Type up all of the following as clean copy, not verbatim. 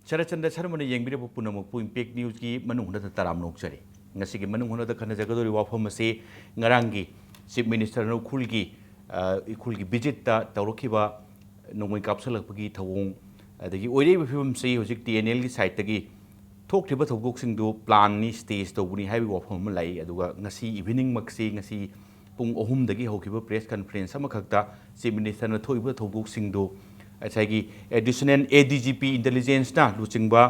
Sharatchandra Sharma येंबिरब पुनमु impact news की मनुंग तराम नोक्चरी ngasi मनुंग खन जगदोरी वाफम से ngaranggi चीफ मिनिस्टर उखुलगी इखुलगी विजिट तौरखिबा नोंमै कापसलकपगी थवों अदगी ओइरेब फिबम से होजिक टीएनएल की साइट तगी थोक्रिबा थौगोकसिंदु प्लान नि स्टेज तौबुनी हाइबी वाफम लाई अदुगा ngasi इवनिंग मक्सी ngasi पुंग अहुम दगी होखिबा प्रेस कॉन्फ्रेंस अमखक्ता चीफ मिनिस्टर न थोइबा थौगोकसिंदु अच्छागी एडिशनल एडीजीपी इंटेलिजेंस ना लुचिंगबा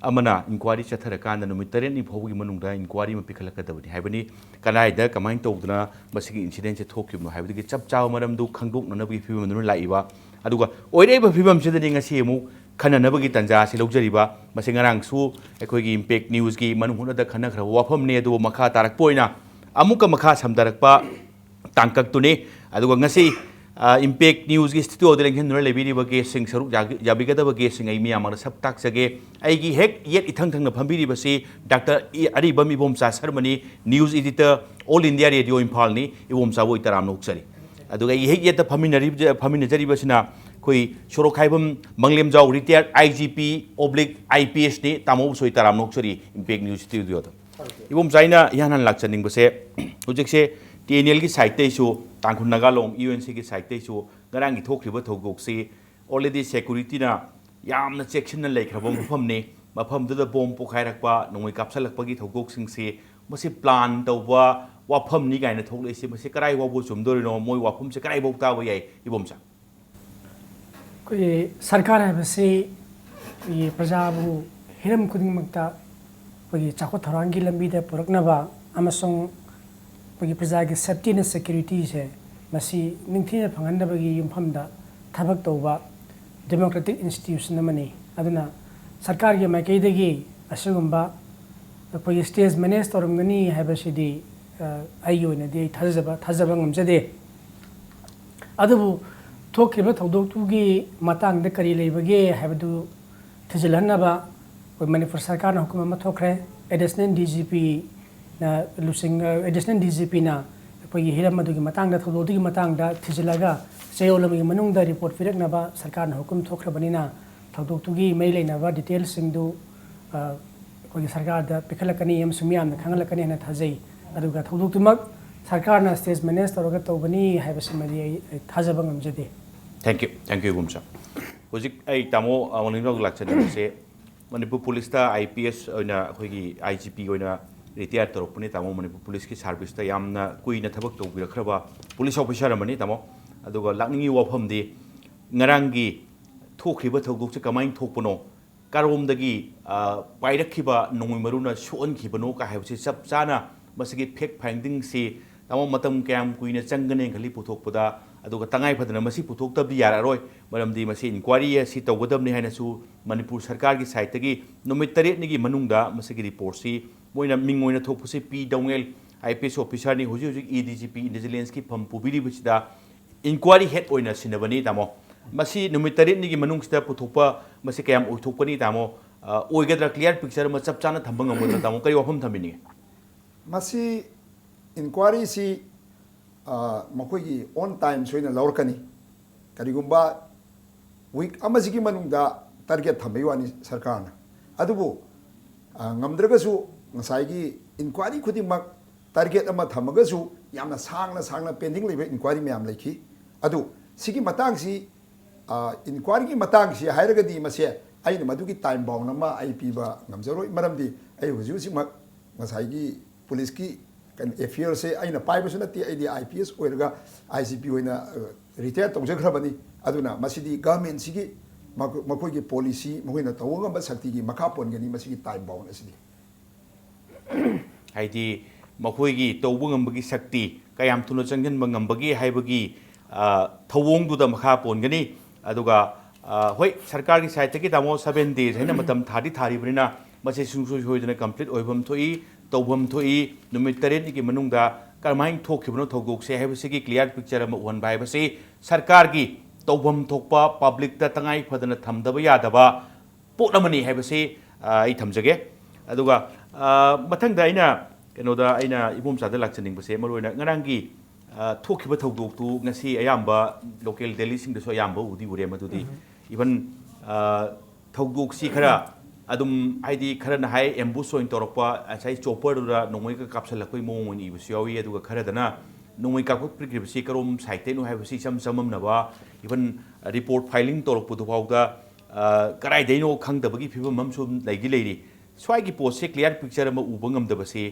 अमना इंक्वायरी चथरकान नुमित तरेन नि फौगी मनुंगदा इंक्वायरी म पिखलकदबनी हाइबनी कनाइदा कमाइन तौदना मसिगी इंसिडेंट से थोकिबनो हाइबदी चप चाव मरमदु खंगदोकनबगी फिबमनु लाइबा अदुगा ओइरेबा फिबम सिदनि ngasi अमु खननबगी तंजा से लौजरिबा मसे ngarangsु एखोगी इम्पैक्ट न्यूज की मनुंगदा खनखरा वाफमने अदु मखा तारकपोइना अमुका मखा समदरकपा तांकक्तुने अदुगा ngasi इम्पैक्ट न्यूज की स्टूडियो लेंहन लेबीब गेसिंग सरुक याबीगदब गेसिंग मियाम सब ताकजगे अगी हेक येट इथंग थंग फंबीरीबसी डॉक्टर अरीबम इबोमचा शर्मनी news editor all India radio Imphal नि इबोमचा वो इतराम नोक्सरी अदुगा हेक येट फमिनजरीबसिना कोई सोरोखाइबम मंगलेम जाव रिटायर्ड आईजीपी ओब्लिक आईपीएस नि तामो सोई तराम नोक्सरी इम्पैक्ट न्यूज स्टूडियो इबोमचाइना यानन लाक्चनिंगबसे हुजिकसे टीएनएल की साइट तांखुन नगालोम यूएनसी की साइट गरांगी थोक्रिबा थौगोकसी ऑलरेडी सिक्योरिटी ना यामना चेक्शन लेख्रबा मफमने मफमदुदा बोम पोखाइरकपा नोंमै कापसलकपगी थौगोकसिंगसे मसे प्लान तौबा वाफमनी गायना थोकलेसे मसे कराइ वाबो चुमदोरिनो मोय वाफमसे कराइ बौ ताबा याय इबोमसा कोई सरकार है ये प्रजाबु हिरम खुदिंगमक्ता कोई चाको थरांगी लंबी दे पुरकनबा अमसोंग कोई प्रजा की सेफ्टी ने सिक्योरिटी से मसी निंथि फंगनबगी युमफमदा थबक तौबा डेमोक्रेटिक इंस्टीट्यूशन मनी अदुना सरकार के माइकैदगी असुगुंबा कोई स्टेज मैनेज तौरमगनी हैबसिदी आइयोनदी थाजबा ngमजदे अदुबु थोक्रिबा थौदोक्तुगी मतंगद करी लेबगे हैबदु थिजलहनबा कोई मणिपुर सरकार न हुकुम अमा थोखरे एडिशनल डीजीपी ना लुसिंग एडिशनल डीजीपी ना कोई हिरम अदुगी मतंगद थौदोक्तुगी मतंगदा थिजलगा चेयोलमगी मनुंगदा रिपोर्ट फिरकनबा सरकार न हुकुम थोखरबनिना थौदोक्तुगी मै लेनबा डिटेल सिंगदु कोई सरकार दा पिखलकनी यम सुमियाम खंगलकनी ना थाजै अदुगा थौदोक्तुमक सरकार ना स्टेज मैनेज तौरगा तौबनी हाइबसिमदी थाजबा ngमजदे थैंक यू गुमसा होजिक आई तामो अमलिंग लाक्चनसे मणिपुर पुलिस ता आईपीएस ओइना खोगी आईजीपी ओइना रिटायर तौरपने तामो मणिपुर पुलिस की सर्विस ता यामना कुइना थबक तौबिरखरबा पुलिस ऑफिसर अमनी तामो अदुगा लाकनिंगी वाफमदी ngaranggi थोखरिबा थौगोकसे कमाइन थोकपनो कारोमदगी पाइरखिबा नोंमै मरुना सोनखिबनो का हाइबसे सब चाना मसगी फेक फाइंडिंग से तामो मतम क्याम कुइना चंगने खली पुथोकपदा अदुगा तंगाइ फदना मसी पुथोकतबदी यारारोय मरमदी मसी इंक्वायरी असि तौगदबनि हाइनासु मणिपुर सरकार की साइट तगी नुमित तरेटनिगी मनुंगदा मसगी रिपोर्ट सी मोइना मिंग मोइना थोकपसे पी डोंगेल आईपीएस ऑफिसर नि हुजि हुजि एडीजीपी इंटेलिजेंस की फम पुबिरिबसिदा इंक्वायरी हेड ओइना सिनबनी तामो मसी नुमित तरेटनिगी मनुंगसिदा पुथोकपा मसी कयाम ओइथोकपनि तामो ओइगद्रा क्लियर पिक्चर म चप चाना थंबंग अमोदरा तामो करी वफम थंबिनि मसी इंक्वायरी सी मखोगी ऑन टाइम सोइना लौरकनी करिगुंबा वीक अमजिगी मनुंगदा टारगेट थंबैवानी सरकारना अदुबु ngमद्रगसु ngसाइगी इंक्वायरी खुदिमक टारगेट अमा थमगसु यामना सांगना पेंडिंग लेबे इंक्वायरी म्याम लेखी अदु सिगी मतांगसी इंक्वायरी की मतांगसी हाइरगदी मसे आइन मदुगी टाइम बाउंड अमा आई पीबा ngमजरोय मरमदी आई हुजुसिमक ngसाइगी पुलिस की एफियर से आइन पाइबसु नती आईडी आईपीएस ओइरगा आईजीपी ओइना रिटायर तौजखरबनी अदुना मसिदी गवर्नमेंट सिगी मखोगी पॉलिसी मखोइना तौगंबा शक्ति की मखा पोनगनी मसिगी टाइम बाउंड असिदी हाइदी मखोगी तौबंगंबगी शक्ति कयाम थुनो चंगनबा ngंबगी हाइबगी थौवोंगदुदा मखा पोनगनी अदुगा होय सरकार की साइट की तामो 7 डेज हैना मतम थारिबनिना मसे सुंसु होइदना कंप्लीट ओइबम थोई तौबम थोई नुमित तरेनी की मनुंगदा करमाइन थोखिबनो थौगोकसे हाइबसिगी क्लियर पिक्चर अमा उहन बाइबसे सरकार की तौबम थोकपा पब्लिक ता तंगाइ फदना थमदबा यादबा पोटमनी हाइबसे आई थमजगे अदुगा मथंगदा आइना केनोदा आइना इबोमचादा लाक्चनिंगबसे मरोइना ngaraंगी थोखिबा थौदोकतु ngasi ayamba local daily sing so ayamba udi ure madudi even थौदोकसी खरा adum haidi kharana hai ambush oin torokpa asai chopper da nongoi ka kapsal lakoi mong oin ibu siawi aduga kharadana nongoi ka ko prikribsi karom saite no hai basi samam na ba even report filing torok pudu hauda karai deino khangdabagi phibam mamsum laigi leiri swai gi post se clear picture ma ubangam dabase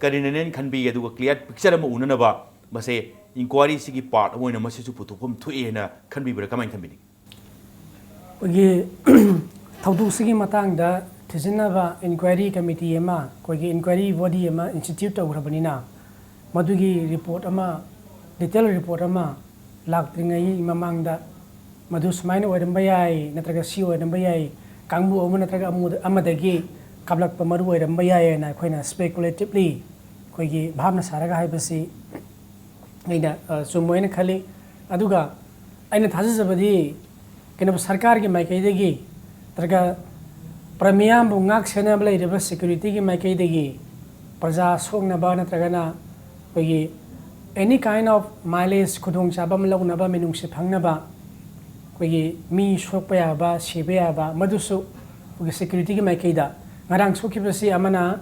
karinanen khanbi aduga clear picture ma unana ba mase inquiry sigi part oina mase su putuphom thuena khanbi bra kamai khanbi गे थौदुसिगी मतंगदा थिजिनबा inquiry committee एमा कोई inquiry body एमा institute तौरबनिना मदुगी report अमा detail report अमा लाक्त्रिंगई ममांगदा मदु सुमाइन ओरंबा याई नत्रगा सी ओरंबा याई कांगबु अमा नत्रगा अमदगी कबलक पमरु ओरंबा याई ना खोइना स्पेकुलेटिवली कोई भावना सारगा हाइबसी ऐना सुमोइन खली अदुगा ऐना थाजबदी कहीं सरकार की माइकईदगी तरगा प्रमियाम बुंगाक सेनाब लेरब सिक्योरिटी की माइकईदगी प्रजा सोंगनबा नत्रगना कोई एनी काइंड ऑफ माइलेज खुदोंग चाबम लौनबा मिनुंगसे फंगनबा कोई मी सोकपा याबा सिबे याबा मदुसु कोई सिक्योरिटी की माइकईदा ngarang sokibasi amana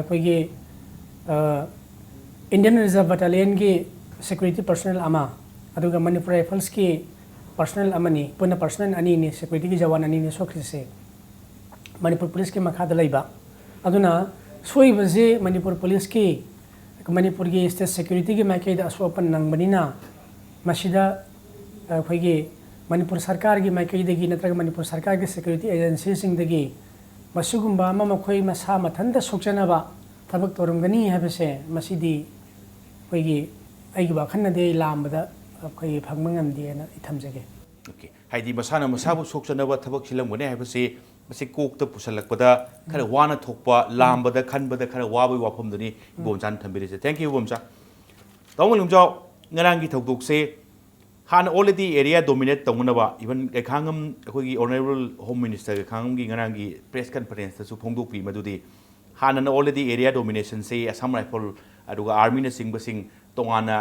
कोई इंडियन रिजर्व बटालियन की सिक्योरिटी पर्सनल अमा अदुगा मणिपुर राइफल्स की पर्सनल अमनी पुनः पर्सनल अनी ने सिक्योरिटी की जवान अनी ने सोखिसे मणिपुर पुलिस के मखाद लैबा अदुना सोइबजे मणिपुर पुलिस की मणिपुर की स्टेट सिक्योरिटी की माइकईदा असोपन नंगबनिना मसिदा अखोइगे मणिपुर सरकार की माइकईदगी नत्रग मणिपुर सरकार की सिक्योरिटी एजेंसी सिंगदगी मसुगुंबा अमा मखोइ मसा मथंदा सोचनबा थबक तोरमगनी हैबसे मसिदी अखोइगे अइगी वाखनदे लामबदा अखोइ फंगमंगमदेना इथमजगे ओके हाइदी मसाना मसाबु सोचनबा थबक सिलमगने हैबसे मसे कोकता पुसलकपदा खरा वाना थोकपा लामबदा खनबदा खरा वाबई वाफमदनी बोमचान थंबिरिसे थैंक यू बोमचा तौमल लुमजाव ngaranggi thokdokse han already area dominate tongnaba even khangam akhoi honorable home minister khangam gi ngaranggi press conference su phongdokpi madudi hanan already area domination se assam rifle aduga army na singbasing tongana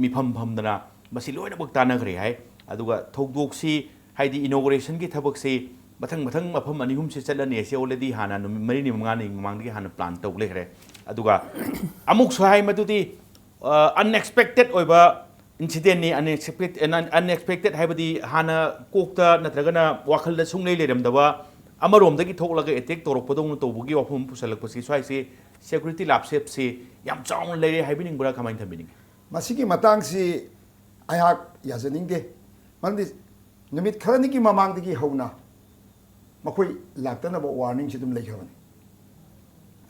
mifam phamdana masi loina bak tana gre hai aduga thokdoksi haidi inauguration gi thabak se mathang mathang mafam anihum se chalani se already hanan mari ni manga ni mangdi han plan tawle gre aduga amuk so hai madudi unexpected oiba incident ni unexpected haibadi hana kokta natragana wakhalda sunglei leramdaba amaromdagi thoklaga attack torokpadong tobugi wafum pusalakpasi swai se security lapsep se yam chaung leire haibining bura kamain thambining masigi matang si ayak yazaning de mandi numit kharani ki mamang digi hona makoi laktana ba warning si dum lekhawani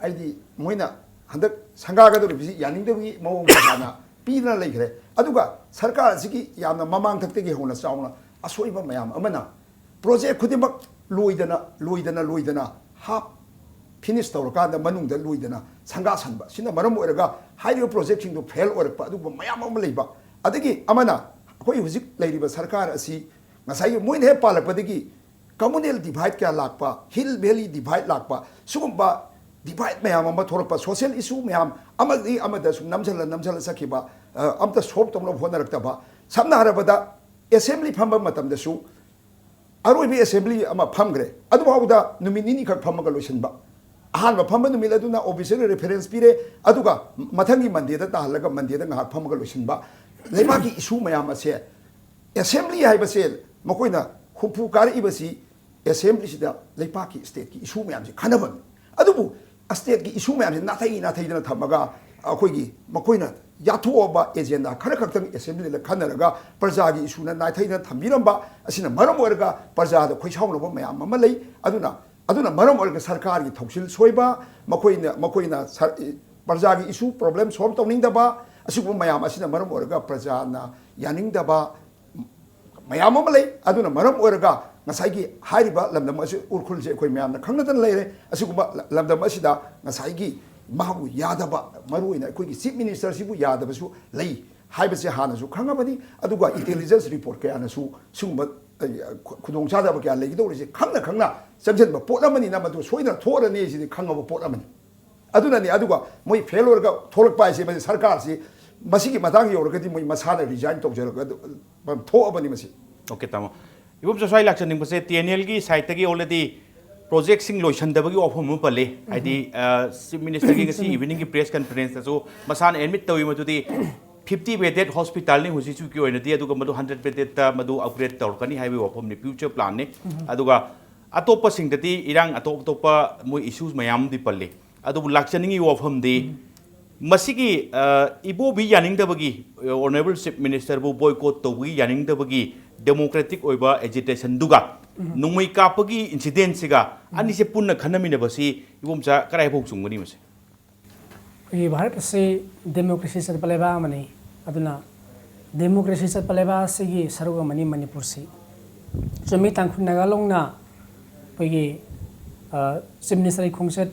aidi moina handak sangaga do bisi yaning de bi mawong sana pina lekhre aduga sarkar sigi yamna mamang thakte gi hona chauna asoiba mayam amana project khudimak loidana half finish tawraka manung da loidana sanga sanba sina maram oraga high project sing do fail orpa aduba mayam am leiba adagi amana koi hujik leiriba sarkar asi ngasai moin he palakpadagi communal divide kya lakpa hill valley divide lakpa sugumba divide mayam am thorpa social issue mayam amadi amada sum namjala sakiba amta solve tomlo honarakta ba samna harabada assembly phamba matam da su aroi assembly ama phamgre adu hauda numini khak phamaga loisenba ahan ba phamba numila duna officer reference pire aduga mathangi mande da tahalaga mande da ngak phamaga loisenba leba ki issue mayam ase assembly haiba sel makoina hupu kar ibasi assembly sida leba ki state ki issue mayam se khanabam adubu state ki issue mayam se nathai da thamaga akoigi makoina याथोबा agenda खर खतंग assembly ले खनरगा प्रजा की issue ना नाथैना थंबिरंबा असिना मरम ओरगा प्रजा द खोइसाउनबो मयाम अमा लई अदुना मरम ओरगा सरकार की थौसिल सोइबा मकोइना प्रजा की इशू प्रॉब्लम सॉल्व तौनिंगदबा असिगु मयाम असिना मरम ओरगा प्रजा ना यानिंगदबा मयाम अमा लई अदुना मरम ओरगा ngasai hairiba lamdam asi urkhul je koi myam na khangnadan leire asiguma lamdam asida ngasai gi mahu yadaba maruina koi gi chief minister sibu yadaba su lei haibase hana su khangabani aduga intelligence report kaya na su sungba khudong chadaba kya legi do ri khangna samjen ba potlamani na madu soina thora ne si khangaba potlamani aduna ni aduga moi failure ga thorak pai se sarkar si masigi matang yorga di moi masana resign tokjaraga tho abani masi okay tamo ibum so sai lakchan ning pase TNL gi site gi already ꯄ꯭ꯔꯣꯖꯦꯛꯁꯤꯡ ꯂꯣꯏꯁꯟꯗꯕꯒꯤ ꯋꯥꯐꯝ ꯑꯃ ꯄꯜꯂꯤ ꯍꯥꯏꯗꯤ chief ꯃꯤꯅꯤꯁꯇꯔꯒꯤ ꯉꯁꯤ ꯏꯚꯤꯅꯤꯡꯒꯤ press ꯀꯟꯐꯔꯦꯟꯁꯇꯁꯨ ꯃꯁꯥꯅ admit ꯇꯧꯏ ꯃꯗꯨꯗꯤ 50 bedded hospital ने हुजी की ओइनदी अदुगा मदु 100 बेडेड ता मदु अपग्रेड तौरकनी हाइवे वफम ने फ्यूचर प्लान ने अदुगा अतोप सिंगदती इरांग अतोप मो इश्यूज मयाम दि पल्ले अदुबु लाक्चनिंग वफम दि मसिगी इबो भी यानिंगदबगी ऑनरेबल चीफ मिनिस्टर बु बॉयकॉट तौबगी यानिंगदबगी डेमोक्रेटिक ओइबा एजिटेशन दुगा नुंगमै कापगी इंसिडेंट सिगा अनि से पुन्ना खनमिनबसी इबोमचा कराय भोग चुंगनी मसे ये भारत से डेमोक्रेसी चलपलेबा मनी अदुना डेमोक्रेसी चलपलेबा से ये सरुग मनी मणिपुर से चुमी तांखुन नगालोंगना पये चीफ मिनिस्टर खोंगसेट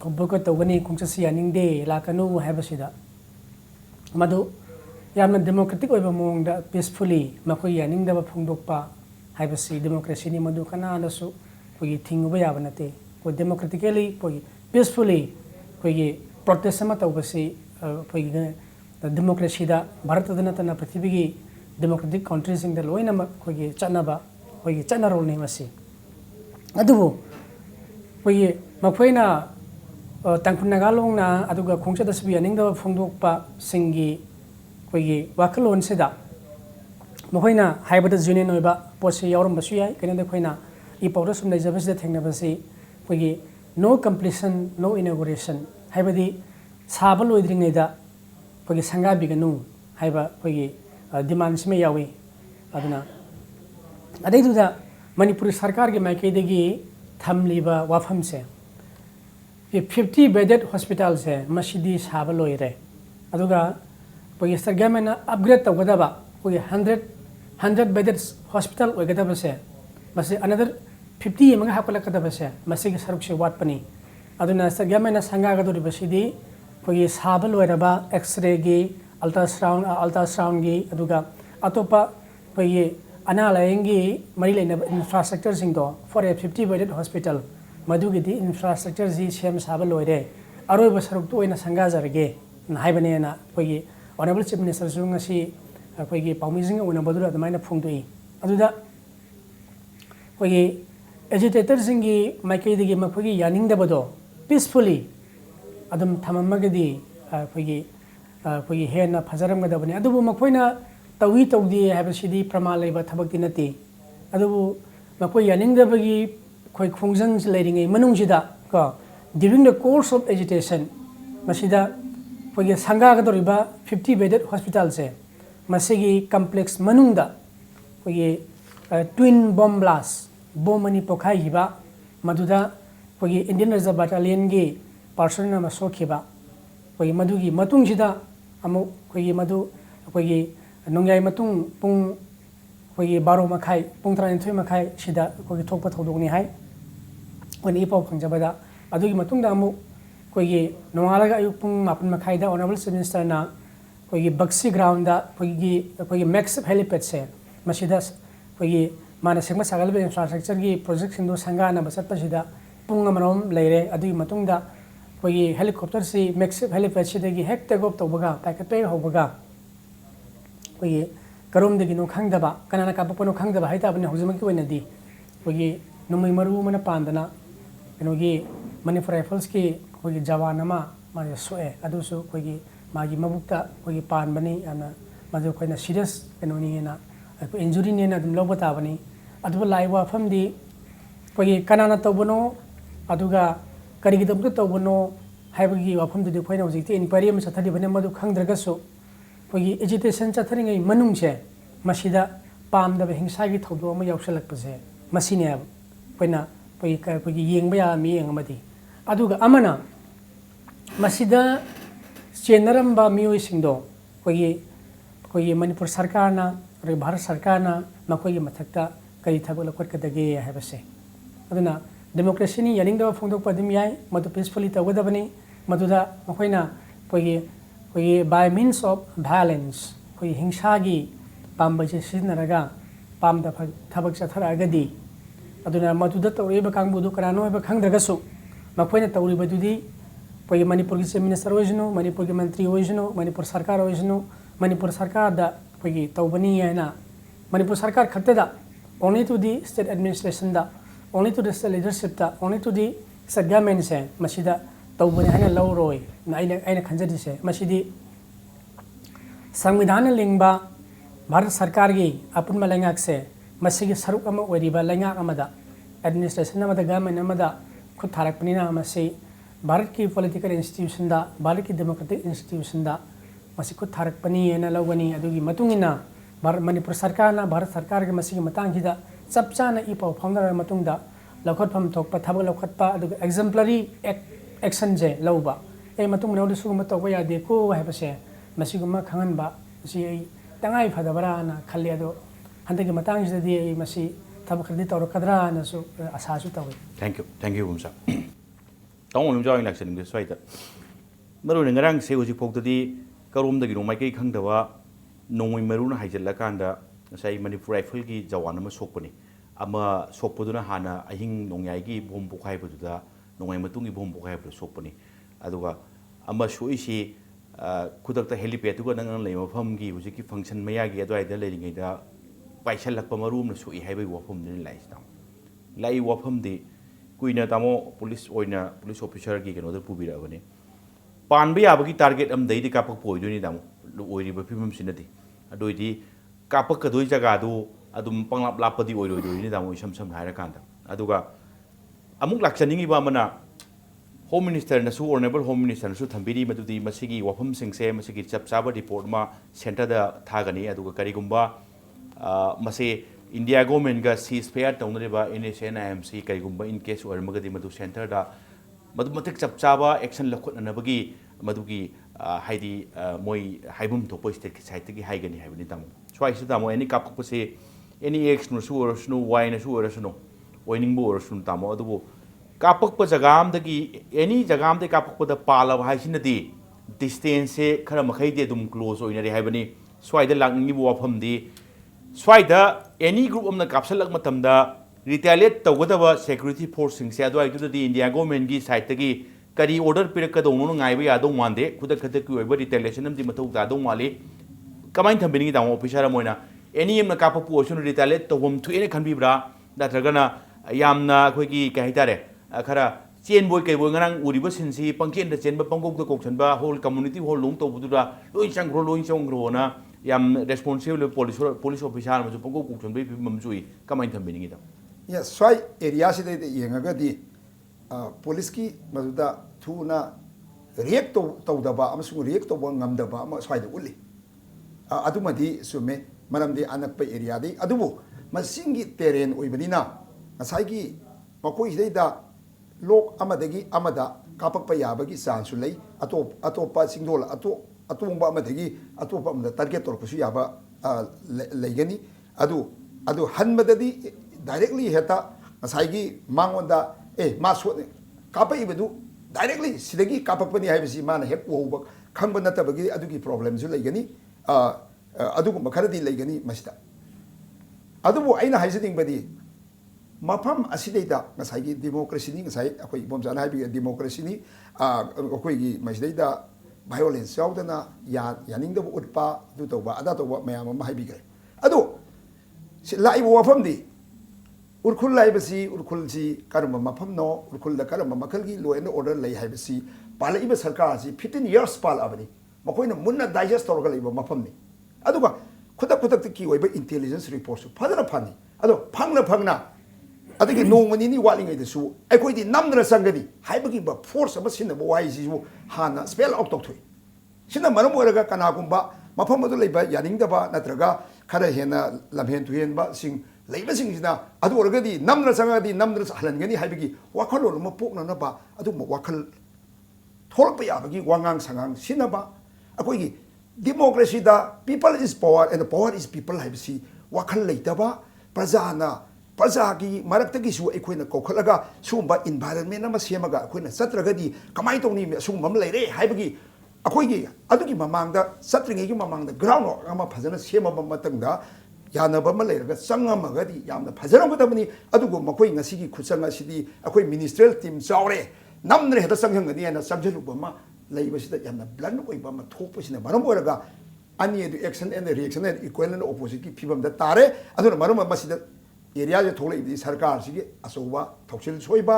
खोबक तौगनी खोंगसेट सियानिंगदे लाकनु हैबसिदा मदु यामना डेमोक्रेटिक ओइबा मोंगदा पीसफुली मखोय यानिंगदबा फोंदोकपा हैबसि डेमोक्रेसी नि मदु कनानसु पये थिंगबा याबा नते को डेमोक्रेटिकली पये पीसफुली पये प्रोटेस्ट तौबसी डेमोक्रेसी भारत नतना पृथ्वी की डेमोक्रेटिक कंट्रीज लोनम अखोगी चनब अखोगी चनरोलने मसी अदुबु अखोगी मखोइना तांखुन नगालोंगना अदुगा खोंगसेदसु यानिंगदबा फोंदोकपा सिंगी अखोगी वाखलोनसेदा मखोइना हाइबदा जुनियन ओइबा पोसे यावरमबसु याय कनेदा खोइना इ पाउडर सुम लेजबसि थेंगनबसि अखोगी नो कंप्लीशन नो इनॉग्रेशन हाइबदी साब लोइद्रिङैदा अखोगी संगाबिगनु हाइबा अखोगी डिमांड सिमे यावी अदुना अदैदुदा मणिपुर सरकार के माइकैदगी थमलिबा वाफमसे ये 50 बेडेड हॉस्पिटल से मसीदी साब लोइरे अदुगा अखोगी सरगमेना अपग्रेड तौगदबा अखोगी 100 बेडेड हॉस्पिटल ओइगदबसे मसे अनदर 50 यमंगा हापलकदबसे मसिगी सरुकसे वाटपनी अदुना सरगमेना संगागदोरिबसिदी अखोगी साब लोइरबा एक्सरे गी अल्ट्रासाउंड गी अदुगा अतोपा अखोगी अना लायंगी मरी लेना इंफ्रास्ट्रक्चर सिंगदो फॉर ए 50 बेडेड हॉस्पिटल मधुगिदी इंफ्रास्ट्रक्चर जी सेम साब लोइरे अरोइबा सरुकतो ओइना संगाजरगे हाइबनेना अखोगी ऑनरेबल चीफ मिनिस्टर जुंगसी अखोगी पाउमिजिंग ओइना बदुरा अदमाइना फोंदोई अदुदा अखोगी एजिटेटर सिंगी माइकैदगी मखोगी यानिंगदबदो पीसफुली अदम थममगदी अखोगी हेना फजरमगदबनी अदुबु मखोइना तौई तौदी हैबसिदी प्रमाण लेबा थबकती नती अदुबु मखोई यानिंगदबगी अखोई खोंजन लेरिङै मनुंगसिदा को during the course of agitation मसिदा अखोगी संगागदोरिबा 50 बेडेड हॉस्पिटल से मसिगी कॉम्प्लेक्स मनुंगदा अखोगी ट्विन बॉम्ब ब्लास्ट बॉम्ब मनी पोखाइबा मदुदा अखोगी इंडियन रिजर्व बटालियन की पर्सन अमा सोखिबा अखोगी मदुगी मतुंगसिदा अमु अखोगी मदु अखोगी नोंयाय मतुंग पुंग अखोगी 12 मखाई पुंग 13 मखाई सिदा अखोगी थोकपा थौदोगनि हाय अखोनी इपाव फंगजबदा अदुगी मतुंगदा अमु अखोगी नोंगालगा अयुक पुंग 9 मखाइदा ऑनरेबल चीफ मिनिस्टर ना अखोगी बक्सी ग्राउंड दा अखोगी मैक्स हेलीपैड से मसिदा अखोगी माना सेगमा सागलबे इंफ्रास्ट्रक्चर की प्रोजेक्ट सिंदो संगाना बसतपसिदा पुंग अमरोम लेरे अदुगी मतुंगदा अखोगी हेलीकॉप्टर से मैक्स हेलीपैड सिदगी हेक टेक ऑफ तौबगा पैकेट होबगा अखोगी करोमदगी नो खंगदबा कनाना कापपनो खंगदबा हाइताबने हौजमकी ओइनदी अखोगी नुमै मरु मना पांदना कनोगी मणिपुर राइफल्स की अखोगी जवान अमा माने सोए अदुसु अखोगी मागी मबुक्ता अखोगी पानबनी याना मदु अखोइना सीरियस कनोनी ना इंजुरी नेना दुम लौबा ताबनी अदुबा लाइवा फमदी अखोगी कनाना तौबनो अदुगा करिगिदमतो तौबनो हाइबगी वाफमदुदि अखोइना हौजिकति इनक्वायरी अमा चथरिबने मदु खंगद्रगसु अखोगी एजिटेशन चथरिङै मनुंगसे मसिदा पामदबा हिंसागी थौदो अमा यावसलकपसे मसिने अखोइना अखोगी येंबा यामी येंगमदि अदुगा अमना मसिदा चेनरम्बा मियोइसिंगदो अखोगी मणिपुर सरकारना और भारत सरकारना मखोगी मथक्ता कई थबक लखटकदगे हैबसे अदुना डेमोक्रेसी नि यानिंगदबा फोंदोकपा दिम याय मदु पीसफुली तौगदबनी मदुदा मखोइना अखोगी बाय मीन्स ऑफ वायलेंस अखोगी हिंसागी पामबसे सिजनरगा पामदा थबक चथरगदी अदुना मदुदा तौरिबा कांगबुदु करानो हैबा खंगद्रगसु मखोइना तौरिबदुदी अखोगी मणिपुर की चीफ मिनिस्टर ओइजनो मणिपुर के मंत्री ओइजनो मणिपुर सरकार ओइजनो मणिपुर सरकार दा अखोगी तौबनी हैना मणिपुर सरकार खक्तदा only to the state administration दा only to the leadership ta only to the government se masida tawbani hana lawroi na aina khanjadi se masidi संविधान लिंबा भारत सरकार की अपुनम लैंगाक से मसीगी सरुक अमा ओरिबा लैंगाक अमदा एडमिनिस्ट्रेशन अमदा गवर्नमेंट अमदा खुद थारकपनिना मसी भारत की पॉलिटिकल इंस्टीट्यूशन दा भारत की डेमोक्रेटिक इंस्टीट्यूशन दा मसी खुद थारकपनि एना लवगनी अदुगी मतुंगिना भारत मणिपुर सरकार ना भारत सरकार के मसीगी मतांगिदा चपचाना इ पाव फाउंडर मतुंगदा लखतफम थोकपा थबक लखतपा अदुगी एग्जाम्पलरी एक्शन जे लौबा ए मतुंग नौदु सुगम तोबा यादे को हाइबसे मसीगुमा खंगनबा मसी तंगाई फदबराना खल्ले अदो हंदगी मतांगिसदी मसी थबक खरदी तौरकदरा नसु आशासु तवे थैंक यू बुमसा ताऊ मुमजा इन एक्शन इंग्लिश स्वाइता मरु नंगरांग से उजी पोक्तदी करोमदगी रोमाइकै खंगदवा नोंमै मरुना हाइजल्लकांदा साइ मणिपुर राइफल की जवान अमा सोकपनि अमा सोकपदुना हाना अहिंग नोंयाइगी बोम पोखाइबदुदा नोंमै मतुंगी बोम पोखाइबदु सोकपनि अदुगा अमा सोइसी खुदकता हेलीपैड नंग लेम मफमगी हुजिकी फंक्शन मयागी अदवाइदा लेरिङैदा पाइसल्लक्पा मरुमना सोइ हाइबै वफमनि लाइसता लाई वफमदि कुइना तामो पुलिस ऑफिसर की केनोदा पुबिराबने पानबे याबगी टारगेट अमदैदि कापक पोइदोनि दामो ओइरिबा फिममसिनदि अदोइदि कापक कदोइ जगादो अदुम पंगलाप लापदि ओइरोइदोनि दामो इसम सम हाइरा कांदा अदुगा अमुक लाक्चनिङिबा मना होम मिनिस्टर नसु ऑनरेबल होम मिनिस्टर नसु थंबिरी मदुदी मसिगी वफम सिंगसे मसिगी चपचाबा रिपोर्ट मा सेंटर दा थागनी अदुगा करिगुंबा मसे इंडिया गवर्नमेंट का सीज फेयर तौनरेबा NSNIMC करिगुंबा इन केस ओरमगदी मदु सेंटर दा मदु मतिक चपचाबा एक्शन लखोटनबगी मदुगी हाइदी मोय हाइबुम थोपो स्टेट की साइड की हाइगनी हाइबनी तामो स्वाइस तामो एनी कापकपसे एनी एक्स नसु ओरसनु वाई नसु ओरसनु ओइनिंगबो ओरसनु तामो अदुबो कापक जगाम एनी जगाम कापक पालब है डिस्टेंस से खर मखैदे क्लोज होने है स्वाद लानी वफमदी स्वाद एनी ग्रुप अमना कापसलक रिटेलिएट तौगदब सेक्यूरिटी फोर्स से अदुदी इंडिया गवर्नमेंट की साइड की करी ऑर्डर पीरकदौनो गायब यादौ मानदे खुद खत की रिटेलिएशन मौ तादौ माली कमाइन थम्बिनी तामो ऑफिसर मोना एनी अमना कापक रिटेलिएट तौम थुएने खनबीब्रा नत्रगना यामना अखोइगी कई हाइतारे खरा चेन बोय कई बोय ngarang uriba sinsi pangchen da chen ba pangkok da kokchan ba whole community whole long to budu da loi changro na yam responsible police officer ma ju pangkok kokchan bai mam chui kamai tham biningi da yes swai area si de yengaga di police ki maduda thu na react to da ba amsu react to ba ngam da ba ma swai da uli adumadi sume manam de anak pa area de adubu masingi terrain oibani na asai ki makoi hidai da लोक अमदगी अमदा कापक याबगी चांसु लई अतोप सिंगदोल अतोंबा अमदगी अतोप अमदा target तोरपसु याबा लेगनी अदु हनमददी directly हेता मसाइगी मांगोंदा मासो कापइबदु directly सिदगी कापकपनि हाइबसी माना हेक ओबा खंब नतबगी अदुगी problem जु लेगनी अदुगु मखरदी लेगनी मस्ता अदुबु आइना हाइजदिंग मफम असिदैदा ngसाइगी democracy नि ngसाइ अखोइ बोमजाना हाइबि democracy नि अखोइगी मसिदैदा वायलेंस यावदना यानिंगदबो उटपा दु तौबा अदा तौबा मयाम म हाइबि गरे अदो लाइबो वफमदि उरखुल लाइबसी उरखुलसी करम मफम नो उरखुल दा करम मखलगी लो एंड ऑर्डर लै हाइबसी पालइबा सरकार सि 15 इयर्स पाल अबनि मखोइना मुन्ना डाइजेस्ट तौरगा लइबा मफमनि अदुगा खुदक की ओइबा इंटेलिजेंस रिपोर्ट फदना फनि अदो फंगना अदगी नोंगमनी वालिंगैदसु अखोइदि नमदना संगदी हाइबगी बा फोर्स अबा सिन बो वाइसिसु हाना स्पेल आउट तोथुइ सिना मरम ओरगा कनागुंबा मफम अदु लैबा यानिंगदबा नत्रगा खरा हेना लमहेन तुहेनबा सिंग लैबा सिंगसिना अदु ओरगदी नमदना संगदी नमदना हलनगनी हाइबगी वाखल ओरम पोकननबा अदु वाखल थोलप याबगी वांगांग संगांग सिनबा अखोइगी डेमोक्रेसी दा people is power and power is people हाइबसी वाखल लैतबा प्रजाना प्रजा की मरक्तगिसु अखोइना कौखलगा सुंबा इन्वायरनमेंट अमा सेमगा अखोइना सत्रगदी कमाई तौनी सुंबम लैरे हाइबगी अखोइगी अदुगी ममांगदा सत्रिंगेगी ममांगदा ग्राउंड अमा फजना सेमबा मतंगदा यानबा म लैरगा संगमगदी यामना फजरमगदबनी अदुगो मखोइ ngasiगी खुचंग असिदी अखोइ मिनिस्ट्रियल टीम चावरे नमने हेता संगंगनी एना सबजलुबमा लैबसिदा यामना ब्लन ओइबा म थोपसिना मरम ओरगा अनि action and reaction and equal and opposite की फिबम दा तारे अदुना मरम मसिदा एरिया से थोड़ी सरकार से अचौब थौसिल सोइबा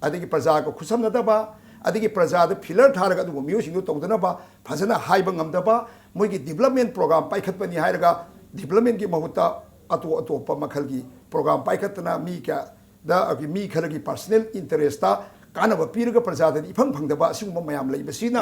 अदगी प्रजा को खुसमनदबा अदगी प्रजा फिलर थारगा अदुगो मियोसिंगो तौदनबा फजना हाइबा ngамदबा मोगी डेवलपमेंट प्रोग्राम पाइखतपनी हायरगा डेवलपमेंट की महुता अतो अतोप मखल की प्रोग्राम पाइखतना मी क्या दा अगी मी खरगी पर्सनल इंटरेस्ट कानब पीरगा प्रजा इफंग फंगदबा सिगुम मयाम लैबसिना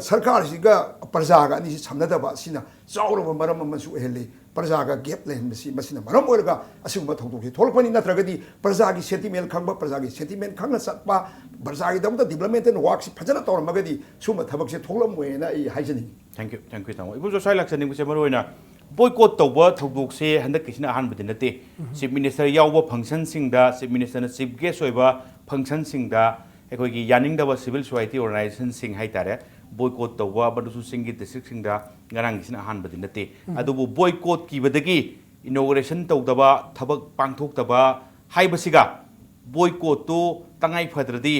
सरकार सिगा प्रजा गा नि समनदबा सिना चाउरब मरम मसु हेले प्रजा का गैप लेहनबसि मसिना मरम ओरगा असिगुम थौदोकि थोलपनि नत्रगदि प्रजा की सेंटिमेंट खंबा प्रजा की सेंटिमेंट खंग सत्पा प्रजा की दमता डेवलपमेंट एंड वर्क फजना तौरमगदि सुम थबक से थोलमवेना आई हाइजनि थैंक यू तामो इबु जोसाई लक्ष्य से मरोइना boycott tawba thogdok se handak kisina ahan bidin nate chief minister yawba function singda chief minister na chief guest oiba function singda ekoi gi yaning da civil society organization sing hai tare boycott tawba badusu singi district singda ngarang kisina ahan bidin nate adubu boycott ki badagi inauguration tawdaba thabak pangthok taba hai basiga boycott to tangai phadradi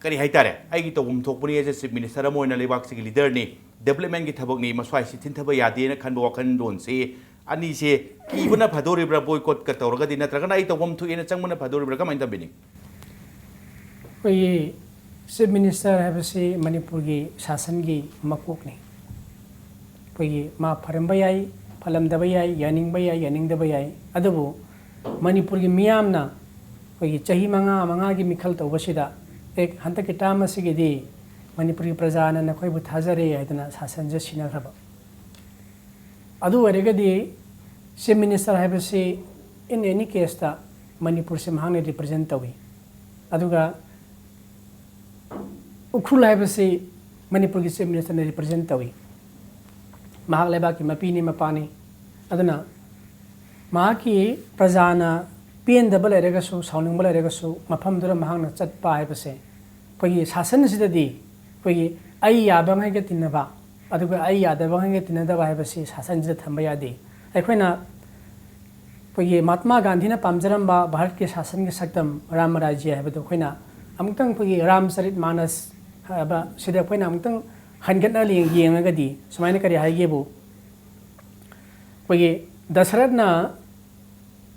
kari hai tare ai gi tawum thokpuni as chief minister amoina lebak sig leader ni development की थबक नहीं मस्वाई से thin थब यादे न खन वखन दोन से अनी से कीबना फदोरिब्रा बॉयकॉट का तौरगदी नत्रगना आई तवम थुएना चंगमना फदोरिब्रा कमाइन तबिनी कोई चीफ मिनिस्टर है से मणिपुर की शासन की मकोक ने कोई मा फरम याई फलमदब याई यानिंग याई अदबो मणिपुर की मियामना कोई चाही मंगा की मिखल तौबसिदा एक हंतक की टाम असिगिदी मणिपुरी प्रजा नखोइबु थाजरे हैदना शासन जे सिनाखब अदु ओरेगदि चीफ मिनिस्टर हैबसे इन एनी केस ता मणिपुर से महांग रिप्रेजेंट तवी अदुगा उखुल हैबसे मणिपुर की चीफ मिनिस्टर ने रिप्रेजेंट तवी महाग लेबा की मपीनी मपानी अदना महा की प्रजाना पेन डबल एरेगसु साउनिंग बल एरेगसु मफम दुरा महांग चटपा हैबसे कोई शासन सिददी कोई आई याबंग है तिनबा अदुगा आई यादबंग है तिनदबा है बसी शासन जे थंबा यादे अखोइना कोई महात्मा गांधी ना पामजरंबा भारत के शासन के सक्तम राम राज्य है बदो खोइना अमुतंग कोई रामचरित मानस हबा सिदा खोइना अमुतंग हनगतना येंगगदी सुमाइना करी हाइगेबु कोई दशरथ ना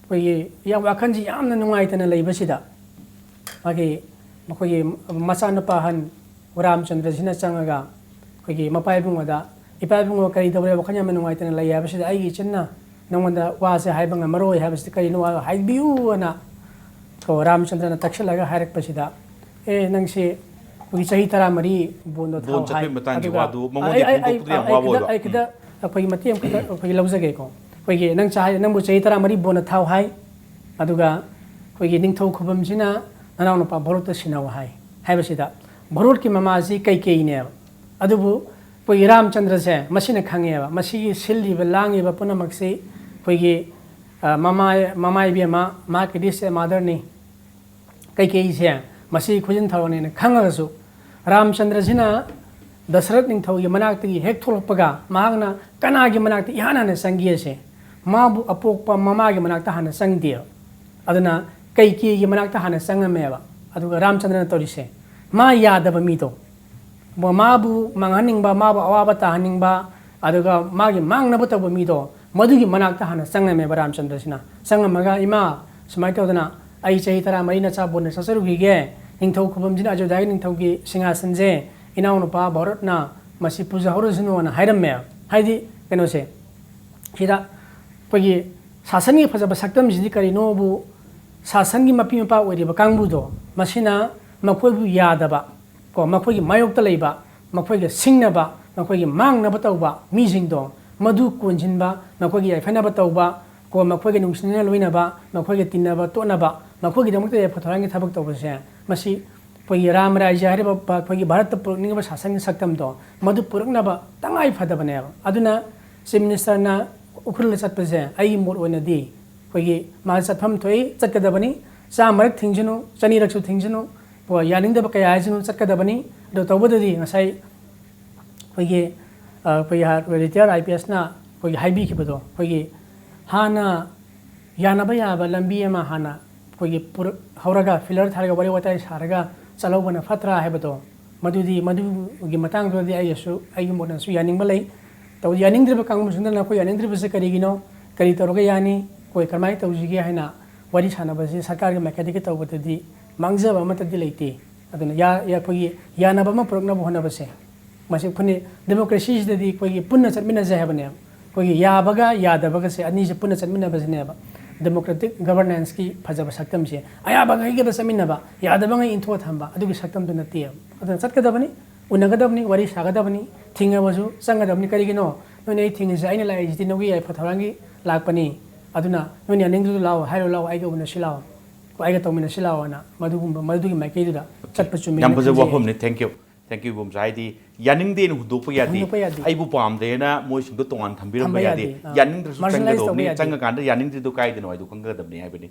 कोई या वाखन जी यामना नुंगाइतना लैबसिदा आगे मखोई मचानुपा हन रामचंद्र सिना चंगा कोई मपाइबुंगदा इपाइबुंग करी दबरे वखन याम नुंगाइतना लै हाबसिदा आइगी चिन्ना नंगोंदा वासे हाइबंग मरोय हाबसिदा करी नो हाइबियुना को रामचंद्र ना तक्षलगा हारकपसिदा ए नंगसे कोई सही तरह मरी बोनो थाव हाइ मतंगी वादु मंगोदि पुपुद्रि वाबो आई किदा कोई मतियम कोई लौजगे को कोई नंग चाहे नंगबु सही तरह मरी बोनो थाव हाइ अदुगा कोई निंगथौ खुबमसिना ननाव नुपा भरोत सिनाव हाइ हाइबसिदा भरोत की ममाजी कई ने अदुबु कोई रामचंद्र से मसिन खंगेबा मसी सिल्लिब लांगेबा पुनमक्से कोई ममाई बेमा मा के दिस मदर ने कई से मसी खुजिन थरोने खंगसु रामचंद्र सिना दशरथ निंगथौ की मनाक्तगी हेक थोलपगा मागना कनागी मनाक्ति याना संगिए से माबु अपोकपा ममागी मनाक्ता हाना संगदियो अदना कई की मनाक्ता हाना संगमेबा अदुगा रामचंद्र तोरिसे मा यादब मीतो माबु मंगहनिंगबा माबु अवाबा ताहनिंगबा अदुगा मागी मांगनबो तब मीतो मधुगी मनाक्ता हाना संगमेबा रामचंद्र सिना संगमगा इमा सुमाइ तोदना आई चही तरा मरीना चा बोने ससरुगिगे निंगथौ खुबमजिना अजोदाई निंगथौ की सिंहासन जे इनाउ नुपा भरतना मसी पूजा हरसनुना हाइरमे हाइदि केनोसे हिदा कोई शासन की फजब सक्तम जिदि करिनोबु शासन की मपी मपा ओइरिबा कांगबुदो मसिना मखोइबु यादबा को मखोइगी मायोक्ता लैबा मखोइगी सिंगनबा मखोइगी मांगनबा तौबा मीजिंगदो मधु कोनजिनबा मखोइगी याइफनबा तौबा को मखोइगी नुंगसिना लोइनबा मखोइगी तिन्नबा तोनबा मखोइगी दमक्ता फथोरांगी थबक तौबसे मसी कोई राम राज्य है कोई भारत पुरनिंग शासन की सक्तम दो मधु पुरनब तंगाई फदबने अदुना चीफ मिनिस्टर ना उखुल चटपसे आई मोड ओनदी कोई मा चटफम थोई चटकदबनी चा मरक थिंजनु चनी रक्षु थिंजनु पो यानिंगदब कया आइजनु चटकदबनी दो तौबददी ngasai कोई रिटायर आईपीएस ना कोई हाइबी खिबदो कोई हाना यानबा याबा लंबी अमा हाना कोई पुर हौरगा फिलर थारगा वरे वताई सारगा चलौबना फत्रा हैबतो मधुदी मधुगी मतंगदोदी आइसु आइगी मोनसु यानिंगबा लै तौ यानिंगद्रिबा कांगमुसुंदना कोई यानिंगद्रिबा से करिगिनो करि तौरगा यानी कोई करमाई तौजिगे है वरी सानबसे सरकार के मैकेनिक तौबदी मांगजब अमतदी लेते अदुना या कोई यानब अमा पुरकनब होनबसे मसे खुने डेमोक्रेसी कोई पुनः चटमिनजे हैबने कोई याबगा यादबगा से अनी से पुनः चटमिनबसने डेमोक्रेटिक गवर्नेंस की फजब सक्तम से अयाबगा के चटमिनबा यादबगा इंथो थंबा अदुगी सक्तम दु नती अदुना चटकदबनी उनगदबनी वरी सागदबनी थिंगबसु संगदबनी करिगिनो नोने थिंगसे आइना लाइजिति नोगी याइ फथरांगी लाकपनी अदुना नोने अनिंगदु लाओ हाइरो लाओ आइगो उनसि लाओ आइगा तौमिना सिलाओना मधुगी माइकेदुदा चटपचु यम फजब वाफम ने थैंक यू बुमसा हाइदी यानिंगदे हुदोप यादी आइबु पामदेना मोइसिंग दो तोंगान थंबिरम यादी यानिंग द्रसु चंगदोबनी चंगकांद यानिंग दो काइदनो आइदु खंगदबनी हाइबनी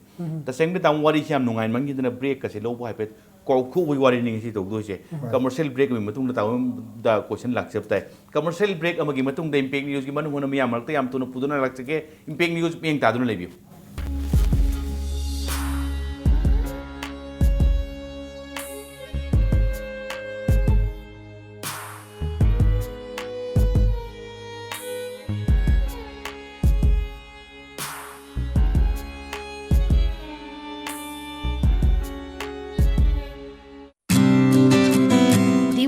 तसेंग ताम वारी सियाम नुंगाइन मंगिदना ब्रेक कसे लोबो हाइपेट कौखु वारी निंगसी तौदोसे कमर्शियल ब्रेक मी मतुंग ताम दा क्वेश्चन लाक्सेप ताइ कमर्शियल ब्रेक अमगी मतुंग द इंपैक्ट न्यूज की मनु होना मियाम मरते याम तुनो पुदुना लाक्सके इंपैक्ट न्यूज पेंग तादुना लेबियो